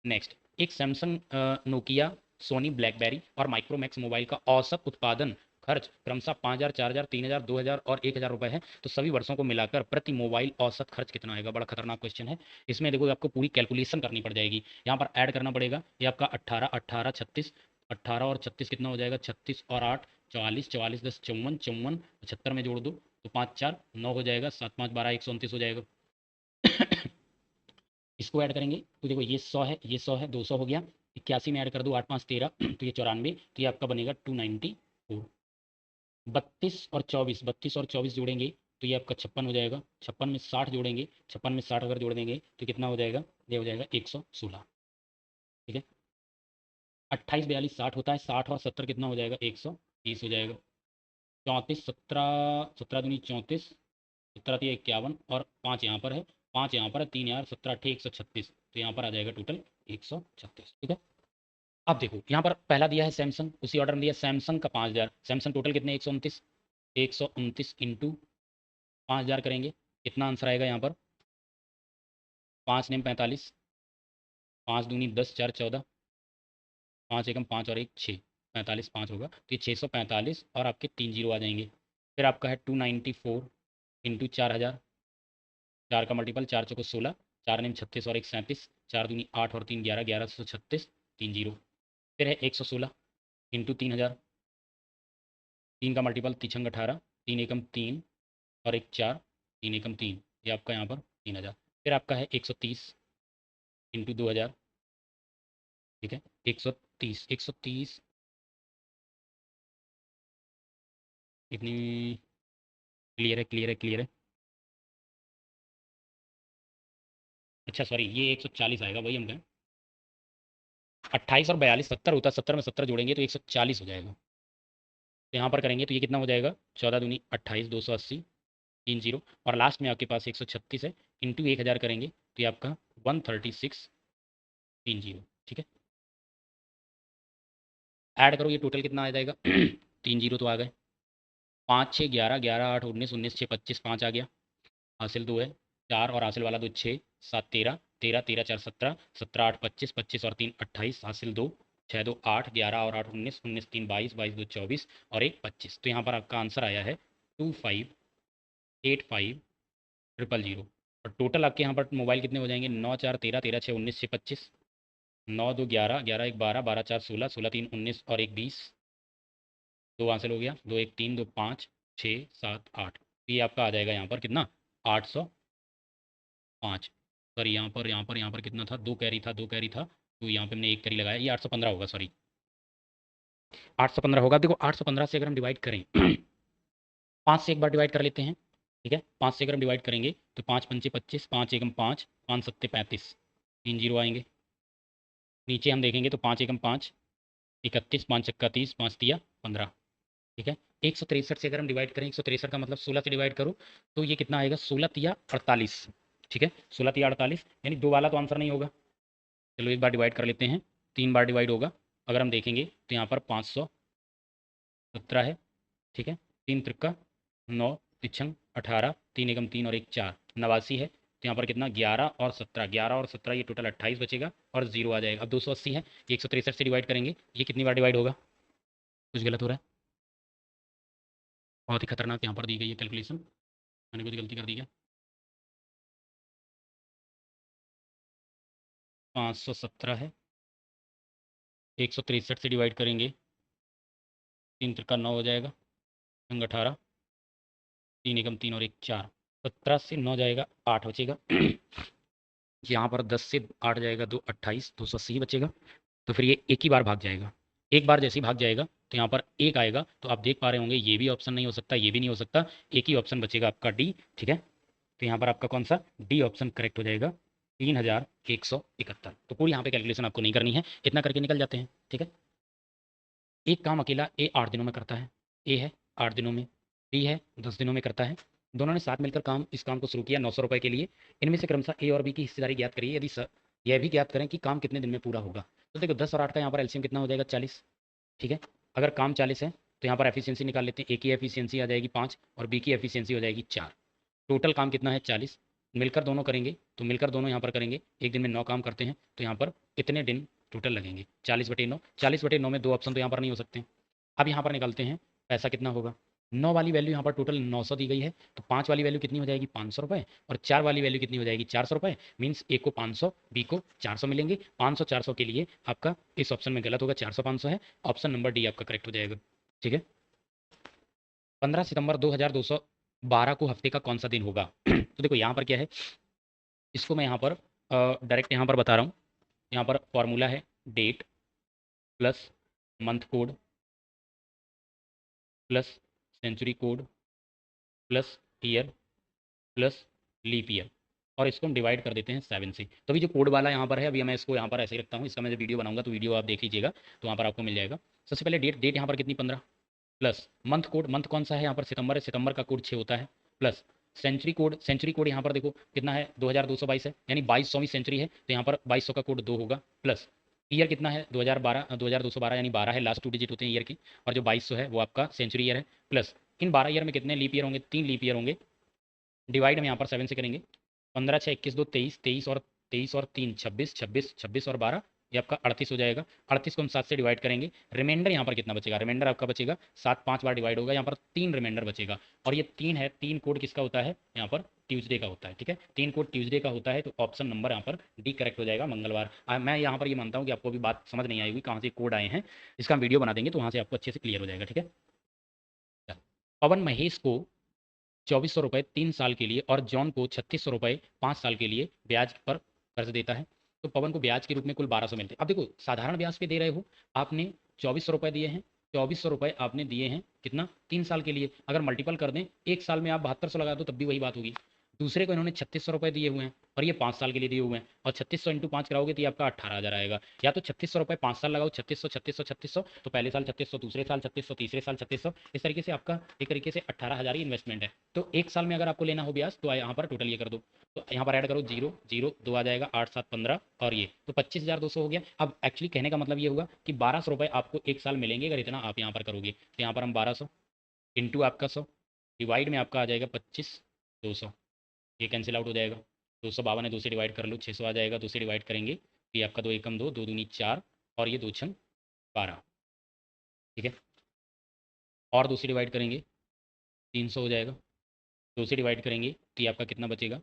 नेक्स्ट, एक सैमसंग, नोकिया, सोनी, ब्लैकबेरी और माइक्रोमैक्स मोबाइल का औसत उत्पादन खर्च क्रमशः 5,000, 4,000, 3,000, 2,000 और 1,000 रुपये है। तो सभी वर्षों को मिलाकर प्रति मोबाइल औसत खर्च कितना आएगा? बड़ा खतरनाक क्वेश्चन है। इसमें देखो आपको पूरी कैलकुलेशन करनी पड़ जाएगी। यहाँ पर ऐड करना पड़ेगा। ये आपका 18 18 36, 18 और 36 कितना हो जाएगा? 36 और 8 44, 44 10 54, 54 75 में जोड़ दो तो 5 4 9 हो जाएगा, 7 5 12 129 हो जाएगा। इसको ऐड करेंगे तो देखो ये 100 है, ये 100 है, 200 हो गया। 81 में ऐड कर दो, 8 5 13, तो ये 94, तो ये आपका बनेगा 294। 32 और 24 जोड़ेंगे तो ये आपका 56 हो जाएगा। 56 में 60 जोड़ेंगे, 56 में 60 अगर जोड़ देंगे तो कितना हो जाएगा? ये हो जाएगा 116। ठीक है, 28 42 60 होता है, 60 और 70 कितना हो जाएगा? 130 हो जाएगा। 34 17, 17 दूनी 34, 17 तिया 51 और 5 यहाँ पर है, 5 यहाँ पर है, 3 यार 17 अट्ठे 136, तो यहाँ पर आ जाएगा टोटल 136। ठीक है, अब देखो यहाँ पर पहला दिया है सैमसंग, उसी ऑर्डर में दिया सैमसंग का 5,000। सैमसंग टोटल कितने? 129, 129 इंटू 5,000 करेंगे, कितना आंसर आएगा यहाँ पर? 5 नेम 45, 5 दूनी 10 4 14, 5 एकम 5 और 1 6, 45 5 होगा, तो ये 645 और आपके 3 जीरो आ जाएंगे। फिर आपका है 294 इंटू 4,000, 4 का मल्टीपल, 4 चौको 16, 4 नेम 36 और 1 37, 4 दूनी 8 और 3 11, 1136, 3 जीरो। फिर है 116 इंटू 3,000, 3 का मल्टीपल, तीछंग 18, 3 एकम 3 और 1 4, 3 एकम 3, ये आपका यहाँ पर 3,000। फिर आपका है 130 इंटू 2,000। ठीक है, 130 130 इतनी, क्लियर है क्लियर है क्लियर है। अच्छा सॉरी, ये 140 आएगा, वही हम कहें। 28 और 42 70 होता है, 70 में 70 जोड़ेंगे तो 140 हो जाएगा। तो यहाँ पर करेंगे तो ये कितना हो जाएगा? 14 दूनी 28, 280, 3 जीरो, और लास्ट में आपके पास 136 है, इंटू 1,000 करेंगे तो ये आपका 136, 3 जीरो। ठीक है, ऐड करो, ये टोटल कितना आ जाएगा? 3 जीरो तो आ गए। 5 6 11 11 8 19 19 6 25 5 आ गया, हासिल 2 है, 4 और हासिल वाला 2 6 7 13 13 13 4 17 17 8 25 25 और 3 28, हासिल 2 6 2 8 11 और 8 19 19 3 22 22 2 24 और 1 25। तो यहाँ पर आपका आंसर आया है 25850000। और टोटल आपके यहाँ पर मोबाइल कितने हो जाएंगे, 9 4 13 13 6 19 6 25, 9 2 11 11 1 12 12 4 16 16 3 19 और 1 20, 2 हासिल हो गया, 2 1 3 2 5 6 7 8। ये आपका आ जाएगा यहाँ पर कितना, 805। सॉरी यहाँ पर कितना था, 2 कैरी था, 2 कैरी था, तो यहाँ पे हमने 1 कैरी लगाया, ये 815 होगा, सॉरी 815 होगा। देखो 815 से अगर हम डिवाइड करें 5 से एक बार डिवाइड कर लेते हैं, ठीक है। 5 से अगर हम डिवाइड करेंगे तो 5 पंचे 25, 5 एकम 5, 5 सत्ते 35, 3 जीरो आएंगे। नीचे हम देखेंगे तो 5 एकम 5 31, 5 चक्का 30, 5 तिया 15, ठीक है। 163 से अगर हम डिवाइड करें, 163 का मतलब 16 से डिवाइड करो तो ये कितना आएगा, 16 तिया 48, ठीक है। 16 तिया 48 यानी 2 वाला तो आंसर नहीं होगा। चलो एक बार डिवाइड कर लेते हैं, 3 बार डिवाइड होगा। अगर हम देखेंगे तो यहाँ पर 517 है, ठीक है। 3 त्रिक्का 9 तिछंग 18, 3 एकम 3 और 1 4, 89 है। तो यहाँ पर कितना, 11 और 17, 11 और 17 ये टोटल 28 बचेगा और 0 आ जाएगा। अब 280 है, 163 से डिवाइड करेंगे, ये कितनी बार डिवाइड होगा, कुछ गलत हो रहा है, बहुत ही खतरनाक यहाँ पर दी गई है कैलकुलेशन, मैंने कुछ गलती कर दी है। 517 है, 163 से डिवाइड करेंगे, 3 त्रिक्का 9 हो जाएगा, अंग 18, 3 एकम 3 और 1 4, 17 से 9 जाएगा, 8 बचेगा। यहाँ पर 10 से 8 जाएगा, 2 28, 280 बचेगा। तो फिर ये एक ही बार भाग जाएगा, एक बार जैसे ही भाग जाएगा तो यहाँ पर एक आएगा। तो आप देख पा रहे होंगे ये भी ऑप्शन नहीं हो सकता, ये भी नहीं हो सकता, एक ही ऑप्शन बचेगा आपका डी, ठीक है। तो यहाँ पर आपका कौन सा, डी ऑप्शन करेक्ट हो जाएगा, 3171। तो पूरी यहाँ पे कैलकुलेशन आपको नहीं करनी है, इतना करके निकल जाते हैं, ठीक है। एक काम अकेला ए 8 दिनों में करता है, ए है 8 दिनों में, बी है 10 दिनों में करता है। दोनों ने साथ मिलकर इस काम को शुरू किया 900 रुपये के लिए। इनमें से क्रमशः ए और बी की हिस्सेदारी ज्ञात करिए, यदि यह भी ज्ञात करें कि काम कितने दिन में पूरा होगा। तो देखो 10 और 8 का यहाँ पर एलसीएम कितना हो जाएगा, 40, ठीक है। अगर काम 40 है तो यहाँ पर एफिशिएंसी निकाल लेते हैं, ए की एफिशिएंसी आ जाएगी 5 और बी की एफिशिएंसी हो जाएगी 4। टोटल काम कितना है, 40। मिलकर दोनों करेंगे तो मिलकर दोनों यहाँ पर करेंगे, एक दिन में 9 काम करते हैं तो यहाँ पर इतने दिन टोटल लगेंगे, 40/9। 40/9 में 2 ऑप्शन तो यहाँ पर नहीं हो सकते। अब यहाँ पर निकालते हैं पैसा कितना होगा, 9 वाली वैल्यू यहाँ पर टोटल 900 दी गई है, तो 5 वाली वैल्यू कितनी हो जाएगी, 500 रुपये, और 4 वाली वैल्यू कितनी हो जाएगी, 400 रुपये। मीन्स ए को 500, बी को 400 मिलेंगे। 500 400 के लिए आपका इस ऑप्शन में गलत होगा, 400 500 है, ऑप्शन नंबर डी आपका करेक्ट हो जाएगा, ठीक है। 15 सितंबर 2212 को हफ्ते का कौन सा दिन होगा। तो देखो यहाँ पर क्या है, इसको मैं यहाँ पर डायरेक्ट यहाँ पर बता रहा हूँ। यहाँ पर फॉर्मूला है date plus month code plus century code plus year plus leap year, और इसको हम डिवाइड कर देते हैं 7 से। तो अभी जो कोड वाला यहाँ पर है, अभी मैं इसको यहाँ पर ऐसे ही रखता हूँ, इसका मैं जब वीडियो बनाऊंगा तो वीडियो आप देख लीजिएगा, तो वहाँ पर आपको मिल जाएगा। सबसे पहले डेट, डेट यहाँ पर कितनी 15, प्लस मंथ कोड, मंथ कौन सा है यहाँ पर, सितंबर है, सितंबर का कोड 6 होता है, plus century code, century code यहाँ पर देखो कितना है, 2222 है, यानी 2200वीं सेंचुरी है, तो यहाँ पर 2200 का कोड 2 होगा, प्लस ईयर कितना है 2212 यानी 12 है, लास्ट 2 डिजिट होते हैं ईयर की, और जो 2200 है वो आपका सेंचुरी ईयर है, प्लस इन 12 ईयर में कितने लीप ईयर होंगे, 3 लीप ईयर होंगे। डिवाइड में यहाँ पर 7 से करेंगे, 15 6 21 2 23, 23 और 3 26, 26 26 और 12 ये आपका 38 हो जाएगा। 38 को हम 7 से डिवाइड करेंगे, रिमाइंडर यहाँ पर कितना बचेगा, रिमाइंडर आपका बचेगा 7 5 बार डिवाइड होगा, यहाँ पर 3 रिमाइंडर बचेगा। और ये 3 है, 3 कोड किसका होता है, यहाँ पर ट्यूसडे का होता है, ठीक है। 3 कोड ट्यूसडे का होता है, तो ऑप्शन नंबर यहाँ पर डी करेक्ट हो जाएगा, मंगलवार। मैं यहाँ पर ये मानता हूँ कि आपको अभी बात समझ नहीं आई होगी कहाँ से कोड आए हैं, इसका हम वीडियो बना देंगे तो वहाँ से आपको अच्छे से क्लियर हो जाएगा, ठीक है। पवन महेश को 2400 रुपये 3 साल के लिए और जॉन को 3600 रुपये 5 साल के लिए ब्याज पर कर्ज देता है। तो पवन को ब्याज के रूप में कुल 1200 मिलते हैं। अब देखो साधारण ब्याज पे दे रहे हो, आपने 2400 रुपये दिए हैं, 2400 रुपये आपने दिए हैं कितना, 3 साल के लिए। अगर मल्टीपल कर दें, एक साल में आप 7200 लगा दो तब भी वही बात होगी। दूसरे को इन्होंने 3600 रुपये दिए हुए हैं और ये 5 साल के लिए दिए हुए हैं, और 3600 इंटू 5 कराओगे तो ये आपका 18,000 आएगा। या तो 3600 रुपये 5 साल लगाओ, 3600 3600 3600, तो पहले साल 3600, दूसरे साल 3600, तीसरे साल 3600, इस तरीके से आपका एक तरीके से 18,000 ही इन्वेस्टमेंट है। तो एक साल में अगर आपको लेना हो ब्याज तो यहाँ पर टोटल ये कर दो, तो यहाँ पर ऐड करो 0 0 2 आ जाएगा, 8 7 15 और ये तो 25,200 हो गया। अब एक्चुअली कहने का मतलब ये होगा कि 1200 रुपये आपको एक साल मिलेंगे अगर इतना आप यहाँ पर करोगे, तो यहाँ पर हम 1200 इंटू आपका 100 डिवाइड में आपका आ जाएगा 25 200, ये कैंसिल आउट हो जाएगा। 252 है, 2 से डिवाइड कर लो, 600 आ जाएगा। 2 से डिवाइड करेंगे तो ये आपका 2 एकम 2, 2 दूनी 4 और ये 2 छंग 12, ठीक है। और 2 से डिवाइड करेंगे 300 हो जाएगा। 2 से डिवाइड करेंगे तो ये आपका कितना बचेगा,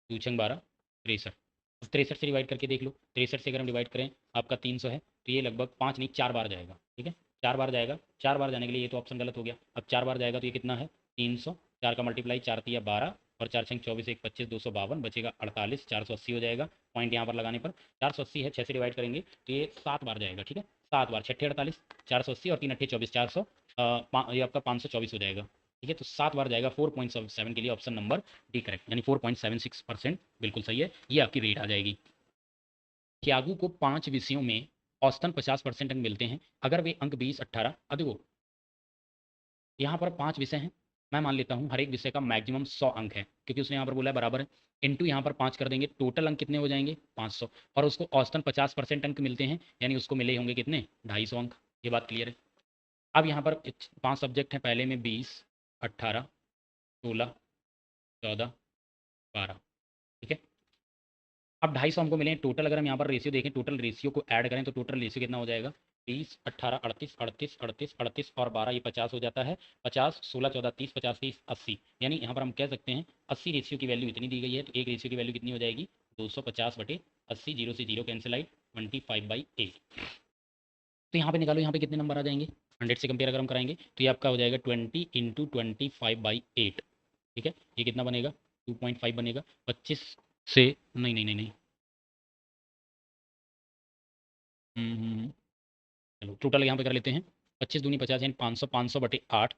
2 छंग 12 63। अब 63 से डिवाइड करके देख लो, 63 से अगर हम डिवाइड करें आपका 300 है तो ये लगभग 5 नहीं 4 बार जाएगा, ठीक है। 4 बार जाएगा, 4 बार जाने के लिए ये तो ऑप्शन गलत हो गया। अब 4 बार जाएगा तो ये कितना है 300, 4 का मल्टीप्लाई 4 तिया 12 और 4 छंग 24, 1 25, 252 बचेगा 48, 480 हो जाएगा पॉइंट यहाँ पर लगाने पर। 480 है, 6 से डिवाइड करेंगे तो ये 7 बार जाएगा, ठीक है। 7 बार, 6 48, 480 और 3 अट्ठे 24, 400 ये आपका 524 हो जाएगा, ठीक है। तो 7 बार जाएगा 4.7 के लिए ऑप्शन नंबर डी करेक्ट, यानी 4.76% बिल्कुल सही है। ये आपकी रेट आ जाएगी। त्यागू को 5 विषयों में औसतन 50% अंक मिलते हैं, अगर वे अंक 20 18 अब देखो यहाँ पर 5 विषय हैं, मैं मान लेता हूँ हर एक विषय का मैक्सिमम 100 अंक है, क्योंकि उसने यहाँ पर बोला है बराबर है। इनटू यहाँ पर 5 कर देंगे, टोटल अंक कितने हो जाएंगे 500, और उसको औसतन 50% अंक मिलते हैं, यानी उसको मिले होंगे कितने 250 अंक। ये बात क्लियर है। अब यहाँ पर 5 सब्जेक्ट हैं, पहले में 20 18 16 14 12, ठीक है। अब 250 हमको मिले हैं टोटल। अगर हम यहाँ पर रेशियो देखें, टोटल रेशियो को ऐड करें तो टोटल रेशियो कितना हो जाएगा 20 18 38 38 38 38 और 12, ये 50 हो जाता है। 50 16 14 30 50 30 80, यानी यहाँ पर हम कह सकते हैं 80 रेशियो की वैल्यू इतनी दी गई है, तो एक रेशियो की वैल्यू कितनी हो जाएगी 250/80, 0 से 0 कैंसिल आई 25/8। तो यहाँ पे निकालो, यहाँ पे कितने नंबर आ जाएंगे 100 से कंपेयर अगर हम कराएंगे तो ये आपका हो जाएगा 20 इंटू 25/8, ठीक है। ये कितना बनेगा 2.5 बनेगा। 25 से नहीं नहीं नहीं नहीं चलो टोटल यहाँ पे कर लेते हैं। 25 दूनी 50 यानी 500, 500/8,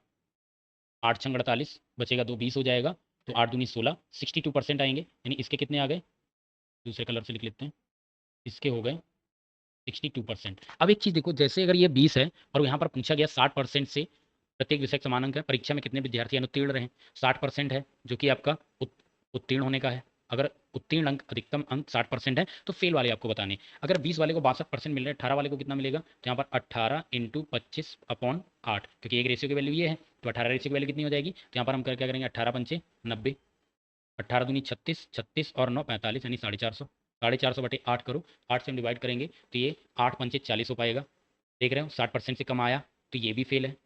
8 छंग 48 बचेगा 2 20 हो जाएगा। तो 8 दूनी 16, 62% आएंगे, यानी इसके कितने आ गए, दूसरे कलर से लिख लेते हैं, इसके हो गए 62%। अब एक चीज़ देखो, जैसे अगर ये 20 है और यहाँ पर पूछा गया 60% से प्रत्येक विषय का समान अंक है, परीक्षा में कितने विद्यार्थी अनुत्तीर्ण रहे, 60% है जो कि आपका उत्तीर्ण होने का है। अगर उत्तीर्ण अंक अधिकतम अंक 60% है तो फेल वाले आपको बताने। अगर 20 वाले को 62% मिल रहे हैं, 18 वाले को कितना मिलेगा, तो यहाँ पर 18 इंटू 25/8, क्योंकि एक रेशियो की वैल्यू ये है, तो 18 रेशियो की वैल्यू कितनी हो जाएगी, तो यहाँ पर हम क्या करेंगे 18 पंचे 90, 18 दूनी 36, 36 और 9 45, यानी 450। 450/8 करो, 8 से हम डिवाइड करेंगे तो ये 8 पंचे 40 हो पाएगा। देख रहे हो 60% से कम आया, तो ये भी फेल है,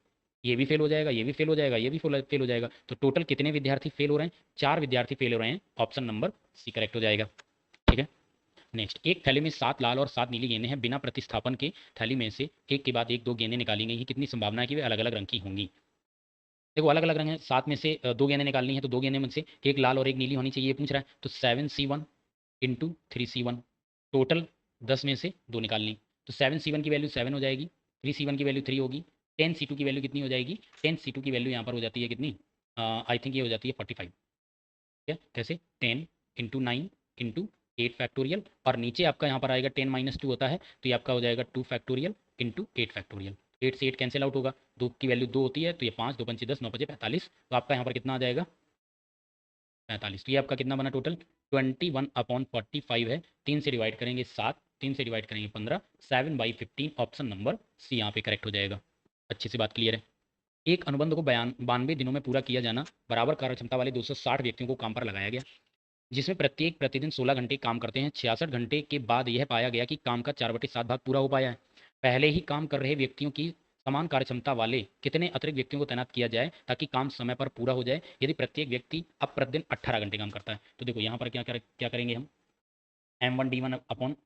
ये भी फेल हो जाएगा, ये भी फेल हो जाएगा, ये भी फेल हो जाएगा। तो टोटल कितने विद्यार्थी फेल हो रहे हैं, 4 विद्यार्थी फेल हो रहे हैं, ऑप्शन नंबर सी करेक्ट हो जाएगा, ठीक है। नेक्स्ट, एक थैली में 7 लाल और 7 नीली गेंदें हैं, बिना प्रतिस्थापन के थैली में से एक के बाद एक 2 गेंदें निकाली गई हैं, कितनी संभावना है कि वे अलग अलग रंग की होंगी। देखो अलग अलग रंग है, 7 में से 2 गेंदें निकालनी है, तो 2 गेंदें में से एक लाल और एक नीली होनी चाहिए, ये पूछ रहा है। तो 7C1 इंटू 3C1, टोटल 10 में से 2 निकालनी, तो 7C1 की वैल्यू 7 हो जाएगी, 3C1 की वैल्यू 3 होगी, 10C2 की वैल्यू कितनी हो जाएगी, 10C2 की वैल्यू यहाँ पर हो जाती है कितनी, आई थिंक ये हो जाती है 45, ठीक है। कैसे 10 इंटू 9 इंटू 8 फैक्टोरियल, और नीचे आपका यहाँ पर आएगा 10 - 2 होता है, तो ये आपका हो जाएगा 2 फैक्टोरियल इंटू 8 फैक्टोरियल। 8 से 8 कैंसिल आउट होगा, 2 की वैल्यू 2 होती है, तो ये 5 2 पंचे 10 9 बजे 45, तो आपका यहाँ पर कितना आ जाएगा 45। तो ये आपका कितना बना टोटल 21/45 है। 3 से डिवाइड करेंगे 7, 3 से डिवाइड करेंगे 15, 7/15, ऑप्शन नंबर सी यहाँ पे करेक्ट हो जाएगा। अच्छे से बात क्लियर है। एक अनुबंध को 92 दिनों में पूरा किया जाना, बराबर कार्य क्षमता वाले 260 व्यक्तियों को काम पर लगाया गया, जिसमें प्रत्येक प्रतिदिन 16 घंटे काम करते हैं। 66 घंटे के बाद यह पाया गया कि काम का 4/7 भाग पूरा हो पाया है। पहले ही काम कर रहे व्यक्तियों की समान कार्यक्षमता वाले कितने अतिरिक्त व्यक्तियों को तैनात किया जाए ताकि काम समय पर पूरा हो जाए, यदि प्रत्येक व्यक्ति अब प्रतिदिन 18 घंटे काम करता है। तो देखो यहाँ पर क्या करेंगे हम, M1D1 upon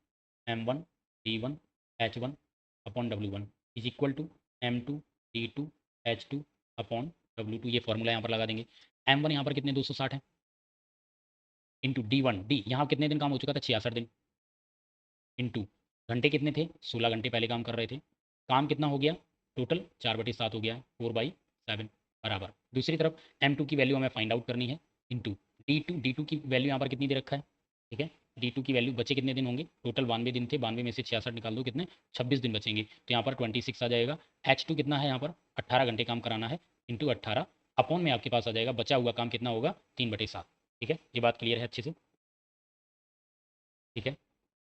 M1D1H1/W1 is equal to M2D2H2/W2, ये फॉर्मूला यहाँ पर लगा देंगे। M1 यहाँ पर कितने 260 है, इंटू D1, यहाँ कितने दिन काम हो चुका था 66 दिन, इंटू घंटे कितने थे 16 घंटे पहले काम कर रहे थे, काम कितना हो गया टोटल 4/7 हो गया, 4/7 बराबर। दूसरी तरफ M2 की वैल्यू हमें फाइंड आउट करनी है, इंटू D2 की वैल्यू यहाँ पर कितनी दे रखा है, ठीक है। D2 की वैल्यू बचे कितने दिन होंगे, टोटल 92 दिन थे, 92 में से 66 निकाल दो, कितने 26 दिन बचेंगे, तो यहाँ पर 26 आ जाएगा। H2 कितना है यहाँ पर 18 घंटे काम कराना है, इंटू 18 अपॉन में आपके पास आ जाएगा बचा हुआ काम कितना होगा 3/7, ठीक है। ये बात क्लियर है अच्छे से, ठीक है।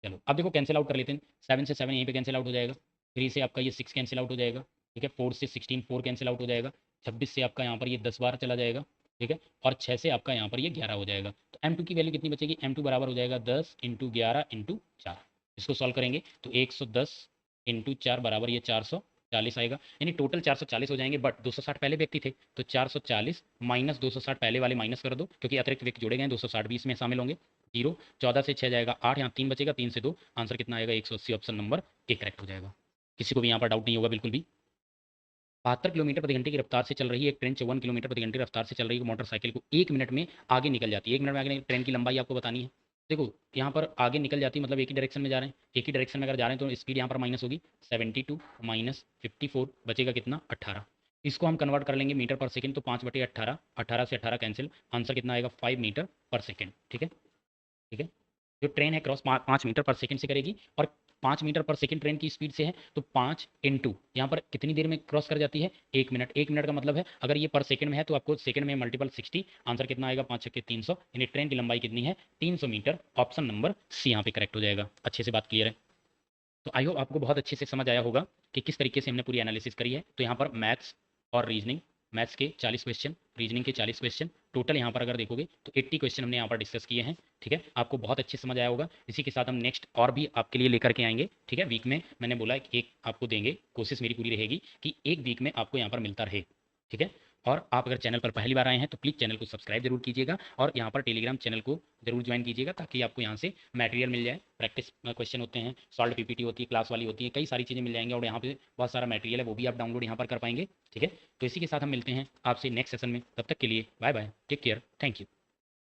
चलो अब देखो कैंसिल आउट कर लेते हैं, 7 से 7 यहीं पे कैंसिल आउट हो जाएगा, 3 से आपका ये 6 कैंसिल आउट हो जाएगा, ठीक है। 4 से 16 4 कैंसिल आउट हो जाएगा, 26 से आपका यहाँ पर ये 10 बार चला जाएगा, ठीक है, और 6 से आपका यहाँ पर ये 11 हो जाएगा। तो M2 की वैल्यू कितनी बचेगी, M2 बराबर हो जाएगा 10 इंटू 11 इंटू 4। इसको सॉल्व करेंगे तो 110 इंटू 4 बराबर ये 440 आएगा, यानी टोटल 440 हो जाएंगे, बट 260 पहले व्यक्ति थे तो 440 माइनस 260 पहले वाले माइनस कर दो, क्योंकि अतिरिक्त व्यक्ति जोड़े गए 260 भी इसमें शामिल होंगे। 0, 14 से 6 जाएगा 8, यहाँ 3 बचेगा, 3 से 2, आंसर कितना आएगा 180। ऑप्शन नंबर ए करेक्ट हो जाएगा। किसी को भी यहाँ पर डाउट नहीं होगा बिल्कुल भी। 72 किलोमीटर प्रति घंटे की रफ्तार से चल रही है एक ट्रेन 54 किलोमीटर प्रति घंटे रफ्तार से चल रही है मोटरसाइकिल को 1 मिनट में आगे निकल जाती है। 1 मिनट में आगे ट्रेन की लंबाई आपको बतानी है। देखो यहाँ पर आगे निकल जाती है मतलब एक ही डायरेक्शन में जा रहे हैं, एक ही डायरेक्शन में अगर जा रहे हैं तो स्पीड यहाँ पर माइनस होगी 72 माइनस 54 बचेगा कितना 18। इसको हम कन्वर्ट कर लेंगे मीटर पर सेकंड, तो 5/18, 18 से 18 कैंसिल, आंसर कितना आएगा 5 मीटर पर सेकंड। ठीक है, ठीक है। जो ट्रेन है क्रॉस 5 मीटर पर सेकंड से करेगी, और 5 मीटर पर सेकंड ट्रेन की स्पीड से है तो 5 इंटू यहाँ पर कितनी देर में क्रॉस कर जाती है 1 मिनट। 1 मिनट का मतलब है अगर ये पर सेकंड में है तो आपको सेकंड में मल्टीपल 60, आंसर कितना आएगा 5 छक्के 300, यानी ट्रेन की लंबाई कितनी है 300 मीटर। ऑप्शन नंबर सी यहाँ पे करेक्ट हो जाएगा। अच्छे से बात क्लियर है। तो आई होप आपको बहुत अच्छे से समझ आया होगा कि किस तरीके से हमने पूरी एनालिसिस करी है। तो यहाँ पर मैथ्स और रीजनिंग, मैथ्स के 40 क्वेश्चन, रीजनिंग के 40 क्वेश्चन, टोटल यहाँ पर अगर देखोगे तो 80 क्वेश्चन हमने यहाँ पर डिस्कस किए हैं। ठीक है, आपको बहुत अच्छे समझ आया होगा। इसी के साथ हम नेक्स्ट और भी आपके लिए लेकर के आएंगे। ठीक है, वीक में मैंने बोला कि एक आपको देंगे, कोशिश मेरी पूरी रहेगी कि एक वीक में आपको यहाँ पर मिलता रहे। ठीक है, और आप अगर चैनल पर पहली बार आए हैं तो प्लीज़ चैनल को सब्सक्राइब जरूर कीजिएगा, और यहाँ पर टेलीग्राम चैनल को जरूर ज्वाइन कीजिएगा, ताकि आपको यहाँ से मटेरियल मिल जाए। प्रैक्टिस क्वेश्चन होते हैं, सॉल्व पीपीटी होती है, क्लास वाली होती है, कई सारी चीज़ें मिल जाएंगी, और यहाँ पे बहुत सारा मटेरियल है वो भी आप डाउनलोड यहाँ पर कर पाएंगे। ठीक है, तो इसी के साथ हम मिलते हैं आपसे नेक्स्ट सेशन में। तब तक के लिए bye bye, take care, thank you.